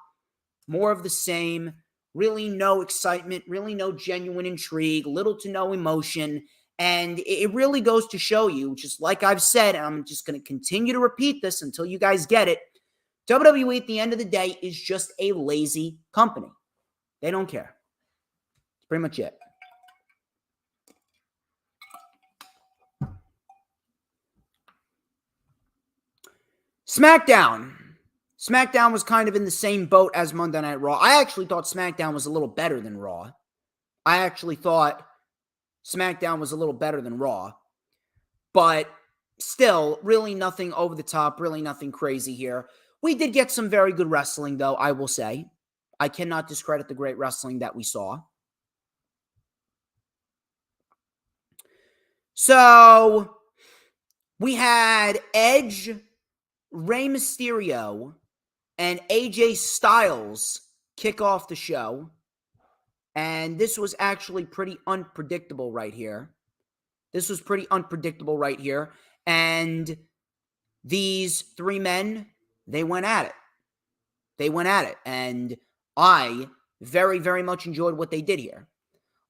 More of the same. Really no excitement. Really no genuine intrigue. Little to no emotion. And it really goes to show you, just like I've said, and I'm just going to continue to repeat this until you guys get it, WWE at the end of the day is just a lazy company. They don't care. That's pretty much it. SmackDown. SmackDown was kind of in the same boat as Monday Night Raw. I actually thought SmackDown was a little better than Raw. I actually thought SmackDown was a little better than Raw. But still, really nothing over the top, really nothing crazy here. We did get some very good wrestling, though, I will say. I cannot discredit the great wrestling that we saw. So, we had Edge, Rey Mysterio, and AJ Styles kick off the show. And this was actually pretty unpredictable right here. This was pretty unpredictable right here. And these three men, they went at it. They went at it. And I very, very much enjoyed what they did here.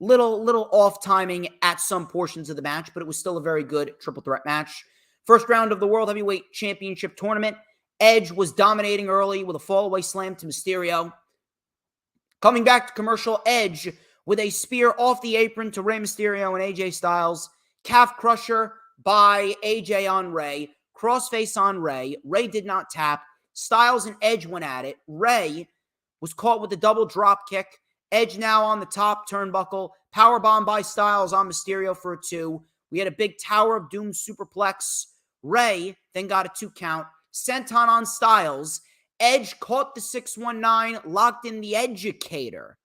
Little off timing at some portions of the match, but it was still a very good triple threat match. First round of the World Heavyweight Championship Tournament. Edge was dominating early with a fallaway slam to Mysterio. Coming back to commercial, Edge with a spear off the apron to Rey Mysterio and AJ Styles. Calf crusher by AJ on Rey. Crossface on Rey. Rey did not tap. Styles and Edge went at it. Rey was caught with a double drop kick. Edge now on the top turnbuckle. Powerbomb by Styles on Mysterio for a 2. We had a big Tower of Doom superplex. Rey then got a 2 count. Senton on Styles. Edge caught the 619, locked in the Educator.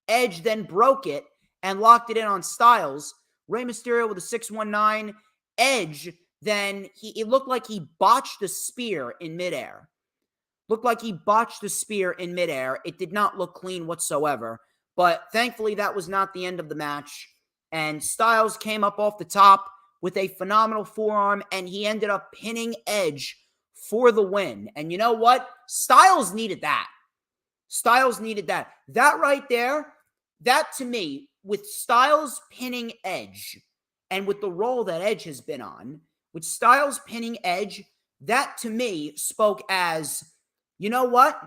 Edge then broke it and locked it in on Styles. Rey Mysterio with a 619. Edge then, it looked like he botched the spear in midair. Looked like he botched the spear in midair. It did not look clean whatsoever. But thankfully, that was not the end of the match. And Styles came up off the top with a phenomenal forearm, and he ended up pinning Edge for the win. And you know what? Styles needed that. Styles needed that. That right there, that to me, with Styles pinning Edge, and with the role that Edge has been on, with Styles pinning Edge, that to me spoke as, you know what?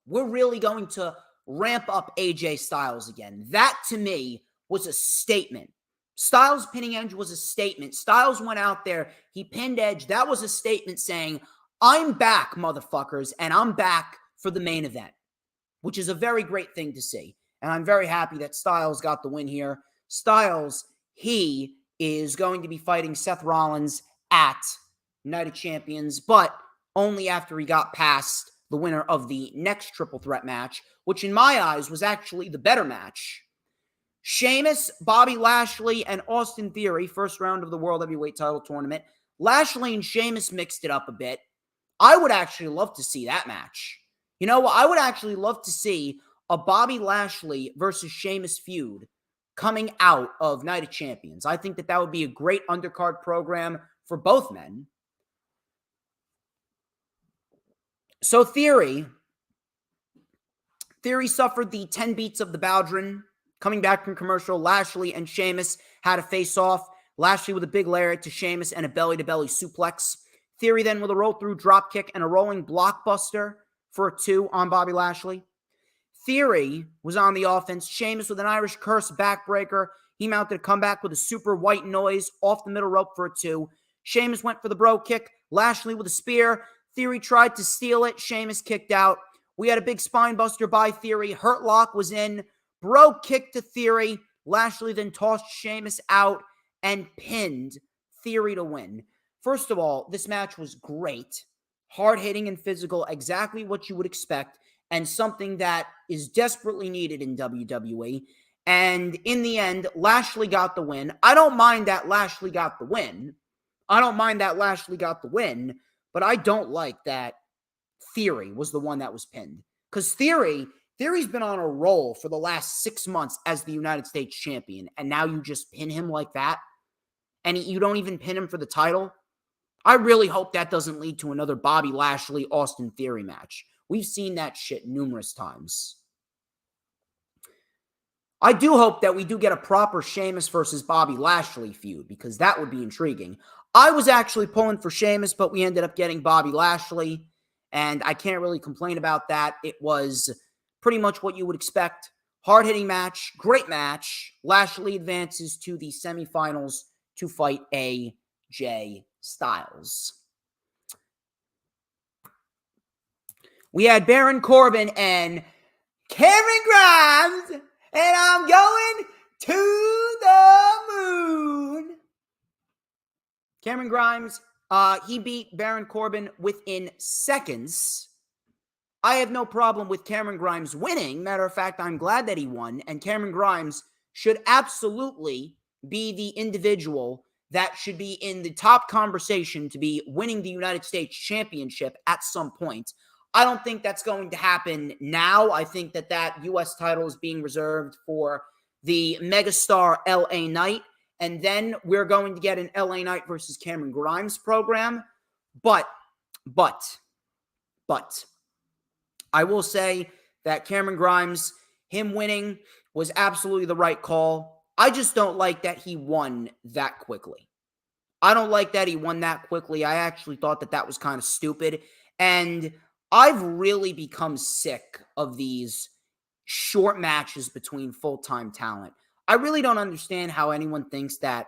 We're really going to ramp up AJ Styles again. That to me was a statement. Styles pinning Edge was a statement. Styles went out there, he pinned Edge. That was a statement saying, I'm back, motherfuckers, and I'm back for the main event, which is a very great thing to see. And I'm very happy that Styles got the win here. Styles, he is going to be fighting Seth Rollins at Night of Champions, but only after he got past the winner of the next triple threat match, which in my eyes was actually the better match. Sheamus, Bobby Lashley, and Austin Theory, first round of the World Heavyweight title tournament. Lashley and Sheamus mixed it up a bit. I would actually love to see that match. You know what? I would actually love to see a Bobby Lashley versus Sheamus feud coming out of Night of Champions. I think that that would be a great undercard program for both men. So Theory suffered the 10 beats of the Bowdrin. Coming back from commercial, Lashley and Sheamus had a face-off. Lashley with a big lariat to Sheamus and a belly-to-belly suplex. Theory then with a roll-through dropkick and a rolling blockbuster for a 2 on Bobby Lashley. Theory was on the offense. Sheamus with an Irish curse backbreaker. He mounted a comeback with a super white noise off the middle rope for a 2. Sheamus went for the bro kick. Lashley with a spear. Theory tried to steal it. Sheamus kicked out. We had a big spine buster by Theory. Hurt Lock was in. Bro kicked to Theory. Lashley then tossed Sheamus out and pinned Theory to win. First of all, this match was great. Hard-hitting and physical, exactly what you would expect, and something that is desperately needed in WWE. And in the end, Lashley got the win. I don't mind that Lashley got the win. But I don't like that Theory was the one that was pinned. Because Theory's been on a roll for the last 6 months as the United States champion, and now you just pin him like that? And you don't even pin him for the title? I really hope that doesn't lead to another Bobby Lashley, Austin Theory match. We've seen that shit numerous times. I do hope that we do get a proper Sheamus versus Bobby Lashley feud, because that would be intriguing. I was actually pulling for Sheamus, but we ended up getting Bobby Lashley, and I can't really complain about that. It was pretty much what you would expect. Hard-hitting match, great match. Lashley advances to the semifinals to fight AJ Styles. We had Baron Corbin and Cameron Grimes, and I'm going to the moon. Cameron Grimes, he beat Baron Corbin within seconds. I have no problem with Cameron Grimes winning. Matter of fact, I'm glad that he won. And Cameron Grimes should absolutely be the individual that should be in the top conversation to be winning the United States Championship at some point. I don't think that's going to happen now. I think that that U.S. title is being reserved for the megastar LA Knight. And then we're going to get an LA Knight versus Cameron Grimes program. But, I will say that Cameron Grimes, him winning, was absolutely the right call. I just don't like that he won that quickly. I actually thought that that was kind of stupid. And I've really become sick of these short matches between full-time talent. I really don't understand how anyone thinks that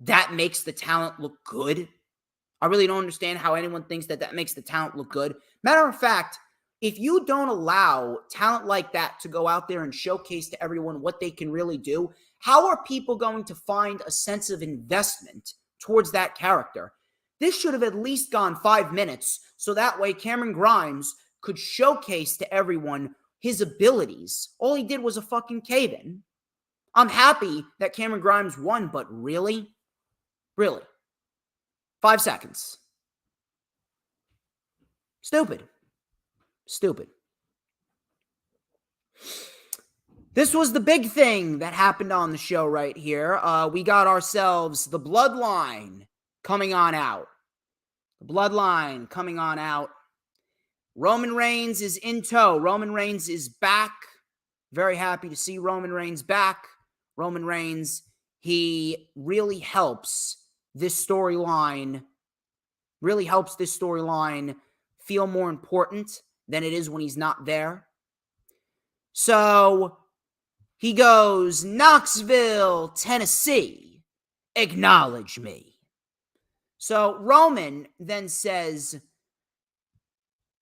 that makes the talent look good. Matter of fact, if you don't allow talent like that to go out there and showcase to everyone what they can really do, how are people going to find a sense of investment towards that character? This should have at least gone 5 minutes, so that way Cameron Grimes could showcase to everyone his abilities. All he did was a fucking cave-in. I'm happy that Cameron Grimes won, but really? 5 seconds. Stupid. This was the big thing that happened on the show right here. We got ourselves the Bloodline coming on out. Roman Reigns is in tow. Roman Reigns is back. Very happy to see Roman Reigns back. Roman Reigns, he really helps this storyline Really helps this storyline feel more important than it is when he's not there. So he goes, Knoxville, Tennessee, acknowledge me. So Roman then says,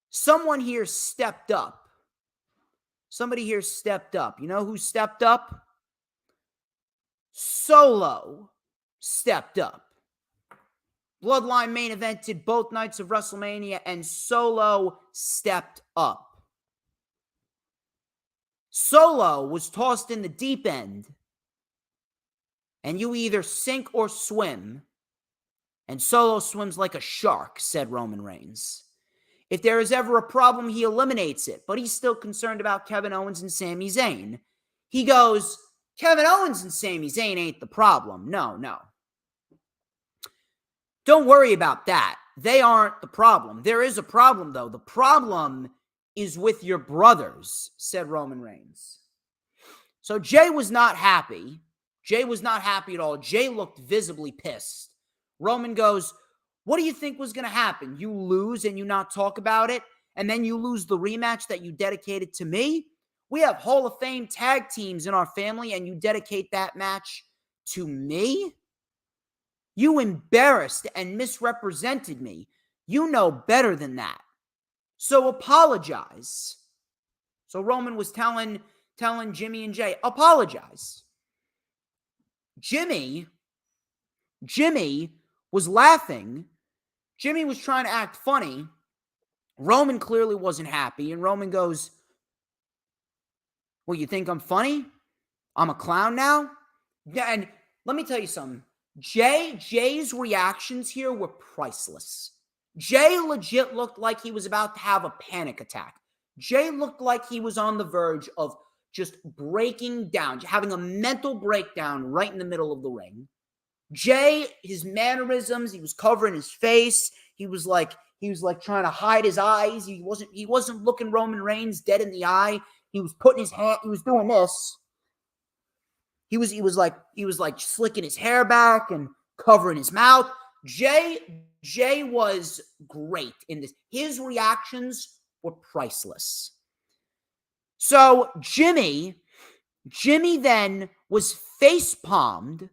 someone here stepped up. Somebody here stepped up. You know who stepped up? Solo stepped up. Bloodline main evented both nights of WrestleMania, and Solo stepped up. Solo was tossed in the deep end, and you either sink or swim, and Solo swims like a shark, said Roman Reigns. If there is ever a problem, he eliminates it, but he's still concerned about Kevin Owens and Sami Zayn. He goes, Kevin Owens and Sami Zayn ain't the problem. No. Don't worry about that. They aren't the problem. There is a problem, though. The problem is with your brothers, said Roman Reigns. So Jay was not happy. Jay was not happy at all. Jay looked visibly pissed. Roman goes, what do you think was going to happen? You lose and you not talk about it, and then you lose the rematch that you dedicated to me? We have Hall of Fame tag teams in our family, and you dedicate that match to me? You embarrassed and misrepresented me. You know better than that. So apologize. So Roman was telling Jimmy and Jay, apologize. Jimmy was laughing. Jimmy was trying to act funny. Roman clearly wasn't happy. And Roman goes, well, you think I'm funny? I'm a clown now? Yeah, and let me tell you something. Jay's reactions here were priceless. Jay legit looked like he was about to have a panic attack. Jay looked like he was on the verge of just breaking down, having a mental breakdown right in the middle of the ring. Jay, his mannerisms, he was covering his face. He was like trying to hide his eyes. He wasn't looking Roman Reigns dead in the eye. He was putting his hand, he was doing this. He was like slicking his hair back and covering his mouth. Jay was great in this. His reactions were priceless. So Jimmy then was face-palmed.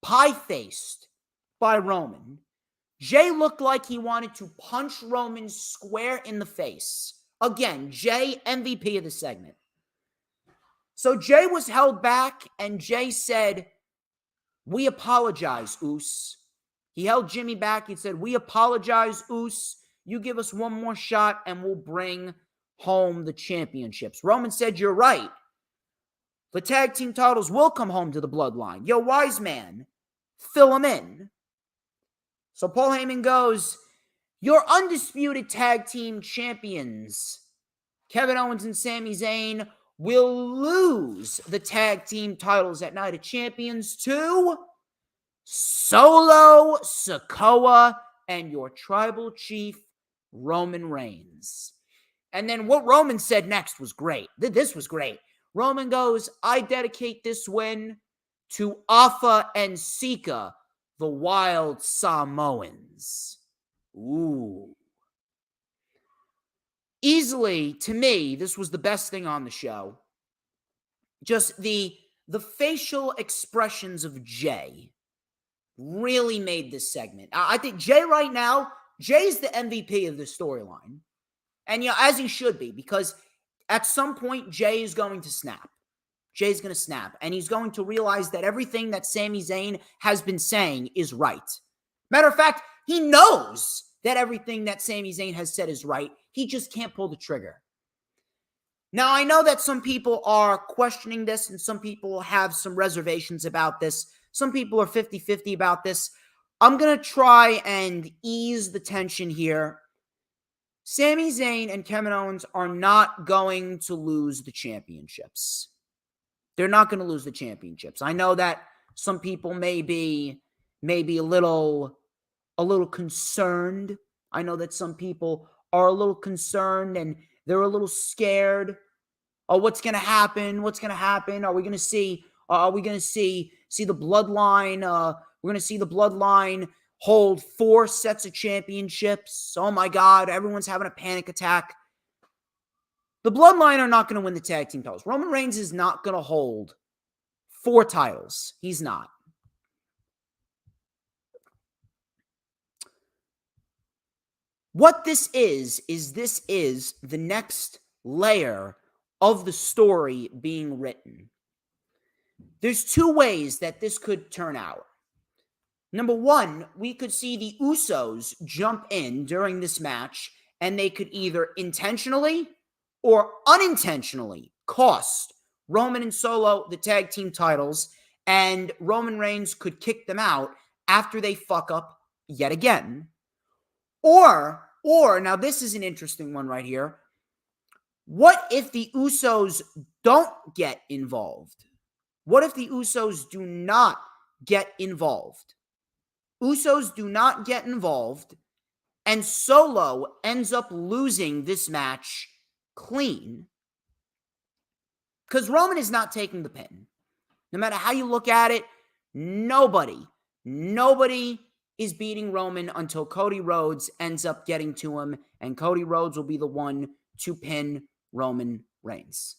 Pie-faced by Roman. Jay looked like he wanted to punch Roman square in the face. Again, Jay, MVP of the segment. So Jay was held back, and Jay said, we apologize, Oos. He held Jimmy back. He said, we apologize, Oos. You give us one more shot, and we'll bring home the championships. Roman said, you're right. The tag team titles will come home to the Bloodline. Yo, wise man, fill them in. So Paul Heyman goes, your undisputed tag team champions, Kevin Owens and Sami Zayn, will lose the tag team titles at Night of Champions to Solo Sikoa and your tribal chief, Roman Reigns. And then what Roman said next was great. This was great. Roman goes, I dedicate this win to Afa and Sika, the Wild Samoans. Ooh. Easily, to me, this was the best thing on the show. Just the facial expressions of Jay really made this segment. I think Jay right now, Jay's the MVP of the storyline. And, as he should be, because at some point, Jay is going to snap. Jay's going to snap. And he's going to realize that everything that Sami Zayn has been saying is right. Matter of fact, he knows that everything that Sami Zayn has said is right. He just can't pull the trigger. Now, I know that some people are questioning this and some people have some reservations about this. Some people are 50-50 about this. I'm going to try and ease the tension here. Sami Zayn and Kevin Owens are not going to lose the championships. They're not going to lose the championships. I know that some people may be a little concerned. I know that some people are a little concerned and they're a little scared. Oh, what's going to happen? What's going to happen? Are we going to see the bloodline We're going to see the Bloodline hold 4 sets of championships. Oh my God, everyone's having a panic attack. The Bloodline are not going to win the tag team titles. Roman Reigns is not going to hold 4 titles. He's not. What this is the next layer of the story being written. There's 2 ways that this could turn out. Number 1, we could see the Usos jump in during this match, and they could either intentionally or unintentionally cost Roman and Solo the tag team titles, and Roman Reigns could kick them out after they fuck up yet again. Or now this is an interesting one right here. What if the Usos don't get involved? What if the Usos do not get involved? Usos do not get involved, and Solo ends up losing this match clean. Because Roman is not taking the pin. No matter how you look at it, nobody is beating Roman until Cody Rhodes ends up getting to him, and Cody Rhodes will be the one to pin Roman Reigns.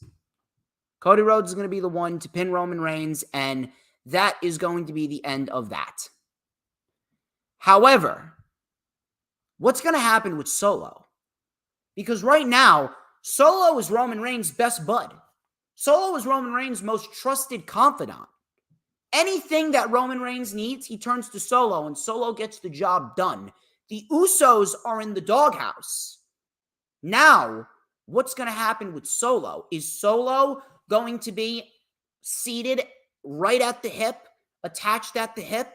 Cody Rhodes is going to be the one to pin Roman Reigns, and that is going to be the end of that. However, what's going to happen with Solo? Because right now, Solo is Roman Reigns' best bud. Solo is Roman Reigns' most trusted confidant. Anything that Roman Reigns needs, he turns to Solo, and Solo gets the job done. The Usos are in the doghouse. Now, what's going to happen with Solo? Is Solo going to be seated right at the hip, attached at the hip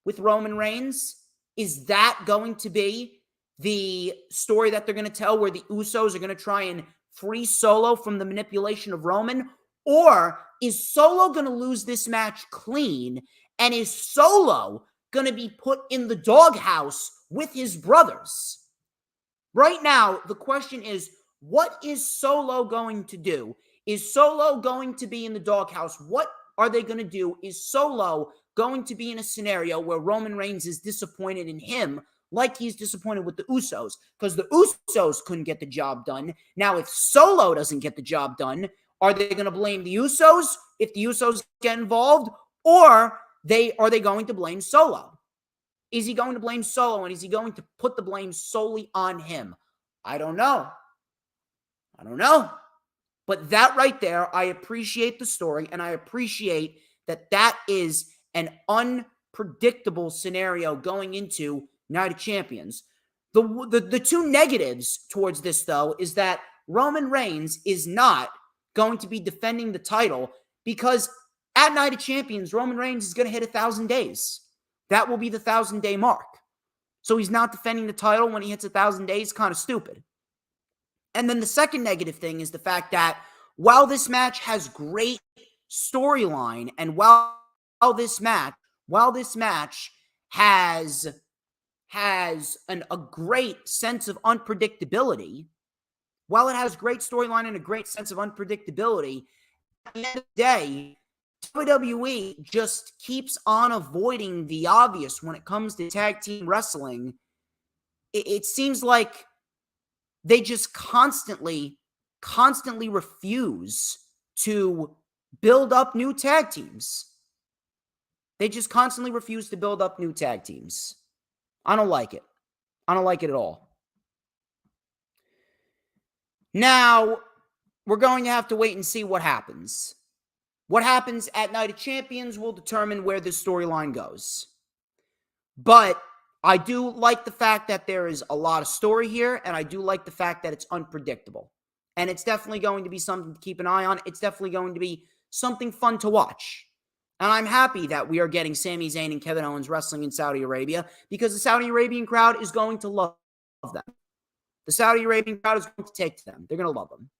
with Roman Reigns? Is that going to be the story that they're going to tell, where the Usos are going to try and free Solo from the manipulation of Roman? Or is Solo going to lose this match clean, and is Solo going to be put in the doghouse with his brothers? Right now, the question is, what is Solo going to do? Is Solo going to be in the doghouse? What are they going to do? Is Solo going to be in a scenario where Roman Reigns is disappointed in him, like he's disappointed with the Usos? Because the Usos couldn't get the job done. Now, if Solo doesn't get the job done, are they going to blame the Usos if the Usos get involved? Or are they going to blame Solo? Is he going to blame Solo, and is he going to put the blame solely on him? I don't know. But that right there, I appreciate the story, and I appreciate that that is an unpredictable scenario going into Night of Champions. The 2 negatives towards this, though, is that Roman Reigns is not going to be defending the title, because at Night of Champions, Roman Reigns is going to hit 1,000 days. That will be the 1,000-day mark. So he's not defending the title when he hits 1,000 days. Kind of stupid. And then the second negative thing is the fact that while this match has great storyline, and while this match has a great sense of unpredictability, while it has great storyline and a great sense of unpredictability, at the end of the day, WWE just keeps on avoiding the obvious when it comes to tag team wrestling. It seems like they just constantly refuse to build up new tag teams. They just constantly refuse to build up new tag teams. I don't like it. I don't like it at all. Now, we're going to have to wait and see what happens. What happens at Night of Champions will determine where this storyline goes. But I do like the fact that there is a lot of story here, and I do like the fact that it's unpredictable. And it's definitely going to be something to keep an eye on. It's definitely going to be something fun to watch. And I'm happy that we are getting Sami Zayn and Kevin Owens wrestling in Saudi Arabia, because the Saudi Arabian crowd is going to love them. The Saudi Arabian crowd is going to take to them. They're going to love them.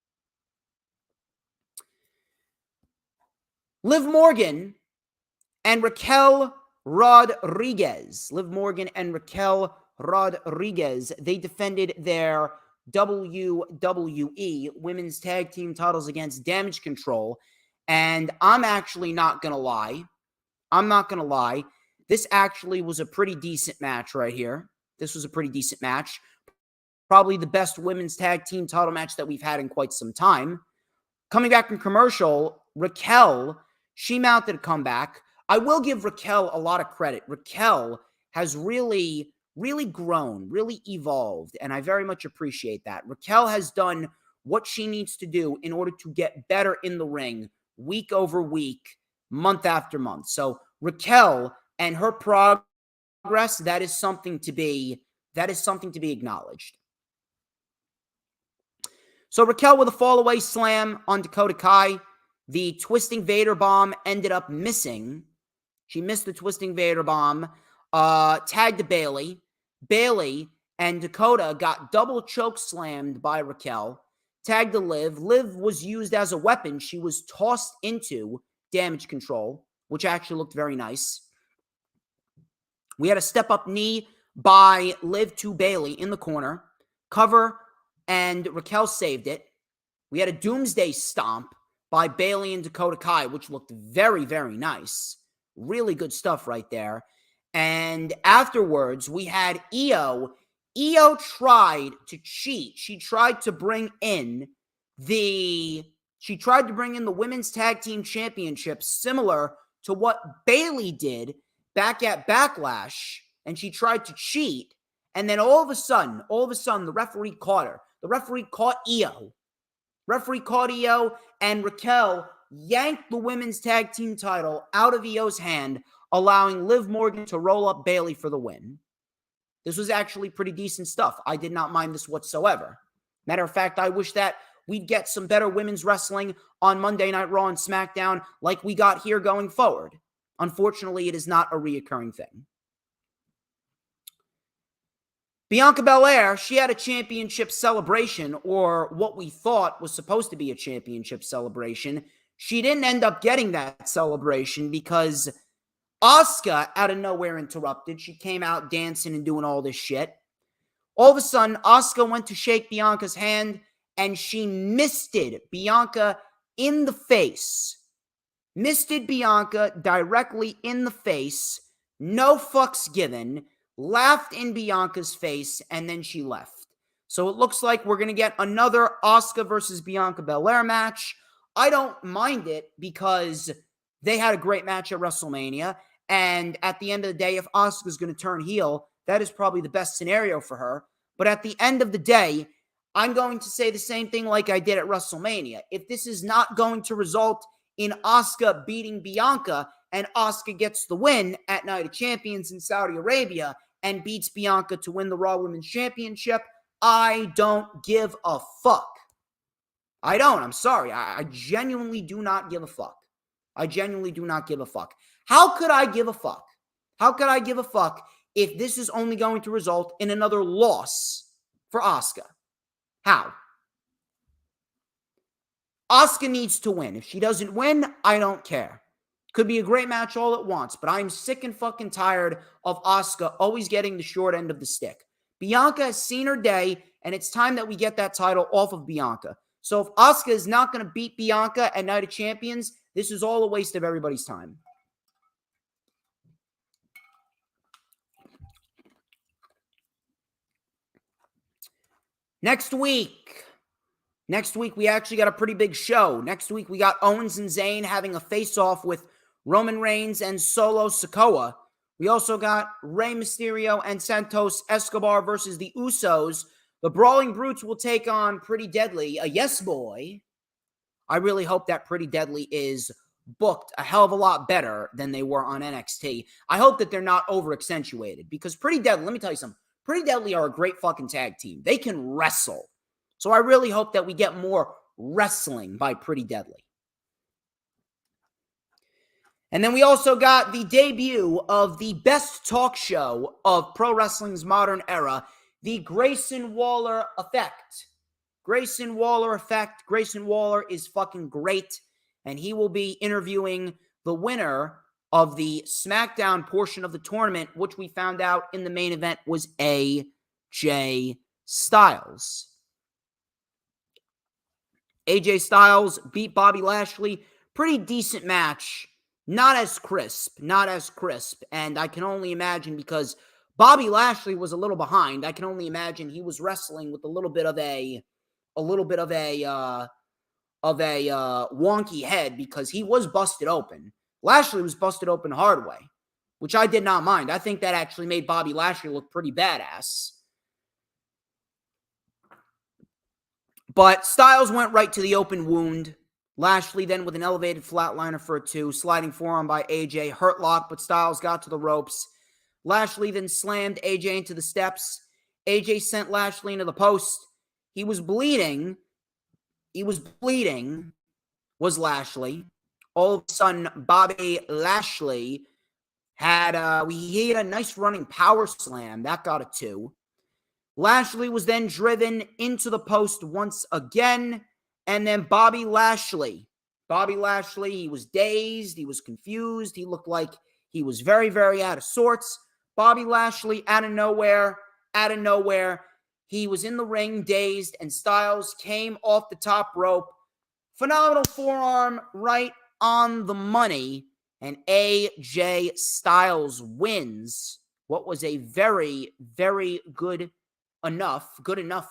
Liv Morgan and Raquel Rodriguez. They defended their WWE Women's Tag Team titles against Damage Control. And I'm actually not going to lie. This actually was a pretty decent match right here. This was a pretty decent match. Probably the best women's tag team title match that we've had in quite some time. Coming back from commercial, Raquel, she mounted a comeback. I will give Raquel a lot of credit. Raquel has really grown, really evolved, and I very much appreciate that. Raquel has done what she needs to do in order to get better in the ring week over week, month after month. So Raquel and her progress, that is something to be acknowledged. So Raquel with a fallaway slam on Dakota Kai. The twisting Vader bomb ended up missing. She missed the twisting Vader bomb. Tagged to Bayley. Bayley and Dakota got double choke slammed by Raquel. Tagged to Liv. Liv was used as a weapon. She was tossed into damage control, which actually looked very nice. We had a step-up knee by Liv to Bayley in the corner. Cover, and Raquel saved it. We had a doomsday stomp by Bayley and Dakota Kai, which looked very, very nice. Really good stuff right there. And afterwards, we had Io. Io tried to cheat. She tried to bring in the Women's Tag Team Championships, similar to what Bayley did back at Backlash, and she tried to cheat. And then all of a sudden, the referee caught her. The referee caught Io. And Raquel yanked the women's tag team title out of Io's hand, allowing Liv Morgan to roll up Bayley for the win. This was actually pretty decent stuff. I did not mind this whatsoever. Matter of fact, I wish that we'd get some better women's wrestling on Monday Night Raw and SmackDown like we got here going forward. Unfortunately, it is not a reoccurring thing. Bianca Belair, she had a championship celebration, or what we thought was supposed to be a championship celebration. She didn't end up getting that celebration because Asuka, out of nowhere, interrupted. She came out dancing and doing all this shit. All of a sudden, Asuka went to shake Bianca's hand, and she misted Bianca in the face. Misted Bianca directly in the face. No fucks given. Laughed in Bianca's face, and then she left. So it looks like we're going to get another Asuka versus Bianca Belair match. I don't mind it because they had a great match at WrestleMania, and at the end of the day, if Asuka's going to turn heel, that is probably the best scenario for her. But at the end of the day, I'm going to say the same thing like I did at WrestleMania. If this is not going to result in Asuka beating Bianca, and Asuka gets the win at Night of Champions in Saudi Arabia and beats Bianca to win the Raw Women's Championship, I don't give a fuck. I don't. I'm sorry. I genuinely do not give a fuck. I genuinely do not give a fuck. How could I give a fuck? How could I give a fuck if this is only going to result in another loss for Asuka? How? Asuka needs to win. If she doesn't win, I don't care. Could be a great match all at once, but I'm sick and fucking tired of Asuka always getting the short end of the stick. Bianca has seen her day, and it's time that we get that title off of Bianca. So if Asuka is not going to beat Bianca at Night of Champions, this is all a waste of everybody's time. Next week, we actually got a pretty big show. Next week, we got Owens and Zayn having a face-off with Roman Reigns and Solo Sikoa. We also got Rey Mysterio and Santos Escobar versus the Usos. The Brawling Brutes will take on Pretty Deadly. Yes, boy. I really hope that Pretty Deadly is booked a hell of a lot better than they were on NXT. I hope that they're not over-accentuated because Pretty Deadly, let me tell you something. Pretty Deadly are a great fucking tag team. They can wrestle. So I really hope that we get more wrestling by Pretty Deadly. And then we also got the debut of the best talk show of pro wrestling's modern era, the Grayson Waller Effect. Grayson Waller Effect. Grayson Waller is fucking great, and he will be interviewing the winner of the SmackDown portion of the tournament, which we found out in the main event was AJ Styles. AJ Styles beat Bobby Lashley. Pretty decent match. not as crisp, and I can only imagine because Bobby Lashley was a little behind. I can only imagine he was wrestling with a little bit of a wonky head because he was busted open. Lashley was busted open the hard way, which I did not mind. I think that actually made Bobby Lashley look pretty badass. But Styles went right to the open wound. Lashley then with an elevated flatliner for a 2, sliding forearm by AJ, hurt lock, but Styles got to the ropes. Lashley then slammed AJ into the steps. AJ sent Lashley into the post. He was bleeding, was Lashley. All of a sudden, Bobby Lashley had a nice running power slam. That got a 2. Lashley was then driven into the post once again. And then Bobby Lashley, he was dazed. He was confused. He looked like he was very, very out of sorts. Bobby Lashley, out of nowhere, he was in the ring, dazed, and Styles came off the top rope. Phenomenal forearm right on the money, and AJ Styles wins what was a very, very good enough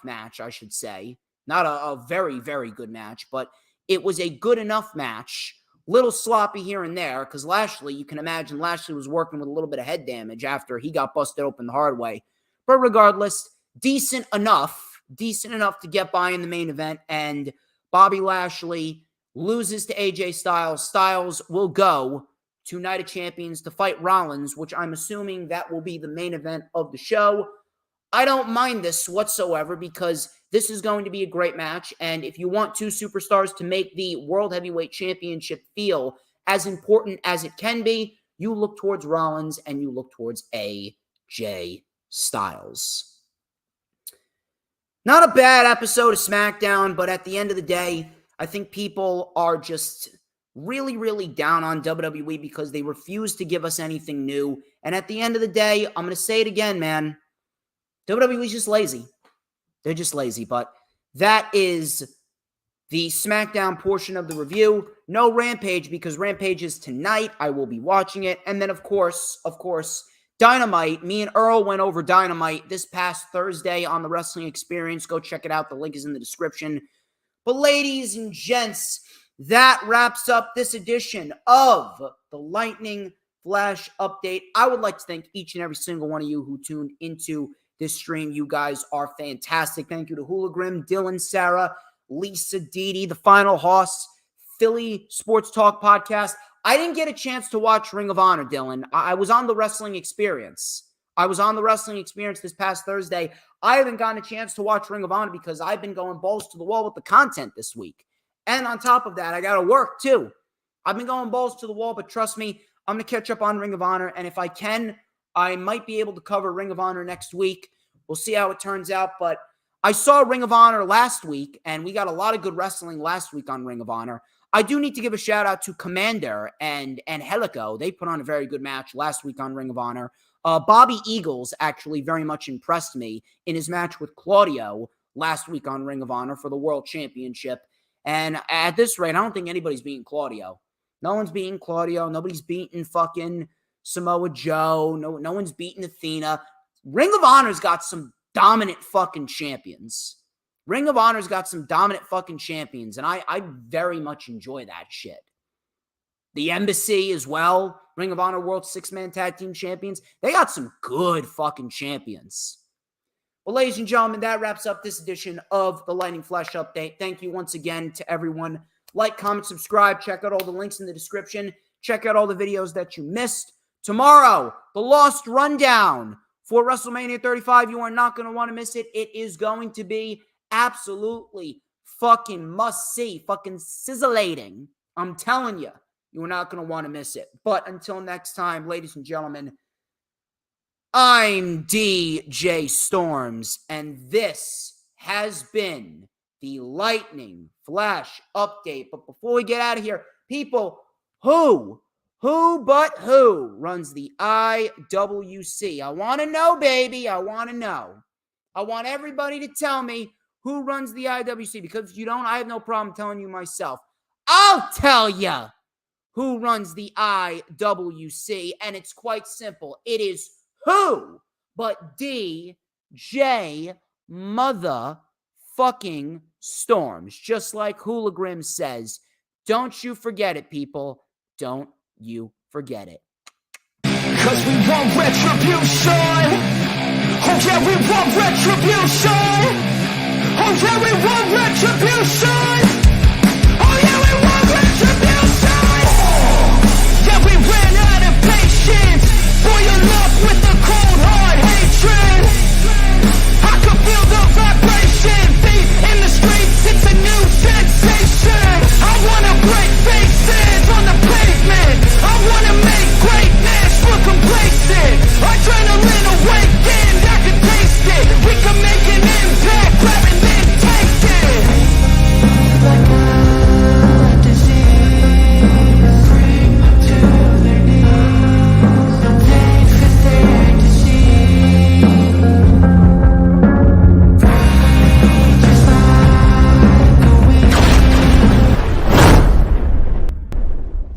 match, I should say. Not a very, very good match, but it was a good enough match. Little sloppy here and there, because Lashley, you can imagine Lashley was working with a little bit of head damage after he got busted open the hard way. But regardless, decent enough to get by in the main event, and Bobby Lashley loses to AJ Styles. Styles will go to Night of Champions to fight Rollins, which I'm assuming that will be the main event of the show. I don't mind this whatsoever because this is going to be a great match, and if you want two superstars to make the World Heavyweight Championship feel as important as it can be, you look towards Rollins and you look towards AJ Styles. Not a bad episode of SmackDown, but at the end of the day, I think people are just really, really down on WWE because they refuse to give us anything new. And at the end of the day, I'm going to say it again, man. WWE's just lazy. They're just lazy. But that is the SmackDown portion of the review. No Rampage because Rampage is tonight. I will be watching it. And then, of course, Dynamite. Me and Earl went over Dynamite this past Thursday on the Wrestling Experience. Go check it out. The link is in the description. But ladies and gents, that wraps up this edition of the Lightning Flash Update. I would like to thank each and every single one of you who tuned into this stream. You guys are fantastic. Thank you to Hoolagrim, Dylan, Sarah, Lisa, Didi, The Final Hoss, Philly Sports Talk Podcast. I didn't get a chance to watch Ring of Honor, Dylan. I was on the Wrestling Experience. This past Thursday. I haven't gotten a chance to watch Ring of Honor because I've been going balls to the wall with the content this week. And on top of that, I got to work too. I've been going balls to the wall, but trust me, I'm going to catch up on Ring of Honor. And if I can, I might be able to cover Ring of Honor next week. We'll see how it turns out. But I saw Ring of Honor last week, and we got a lot of good wrestling last week on Ring of Honor. I do need to give a shout out to Commander and Helico. They put on a very good match last week on Ring of Honor. Bobby Eagles actually very much impressed me in his match with Claudio last week on Ring of Honor for the World Championship. And at this rate, I don't think anybody's beating Claudio. No one's beating Claudio. Nobody's beating fucking Samoa Joe. No one's beating Athena. Ring of Honor's got some dominant fucking champions. And I very much enjoy that shit. The Embassy as well. Ring of Honor World 6-Man Tag Team Champions. They got some good fucking champions. Well, ladies and gentlemen, that wraps up this edition of the Lightning Flash Update. Thank you once again to everyone. Like, comment, subscribe. Check out all the links in the description. Check out all the videos that you missed. Tomorrow, the Lost Rundown for WrestleMania 35. You are not going to want to miss it. It is going to be absolutely fucking must-see. Fucking sizzling. I'm telling you. You are not going to want to miss it. But until next time, ladies and gentlemen, I'm DJ Storms, and this has been the Lightning Flash Update. But before we get out of here, people, who runs the IWC? I want to know, baby. I want to know. I want everybody to tell me who runs the IWC, because if you don't, I have no problem telling you myself. I'll tell you who runs the IWC, and it's quite simple. It is who but DJ motherfucking Storms. Just like Hula Grim says, don't you forget it, people. Don't you forget it. Cause we want retribution. Oh yeah, we want retribution. Oh yeah, we want retribution. Oh yeah, we want retribution.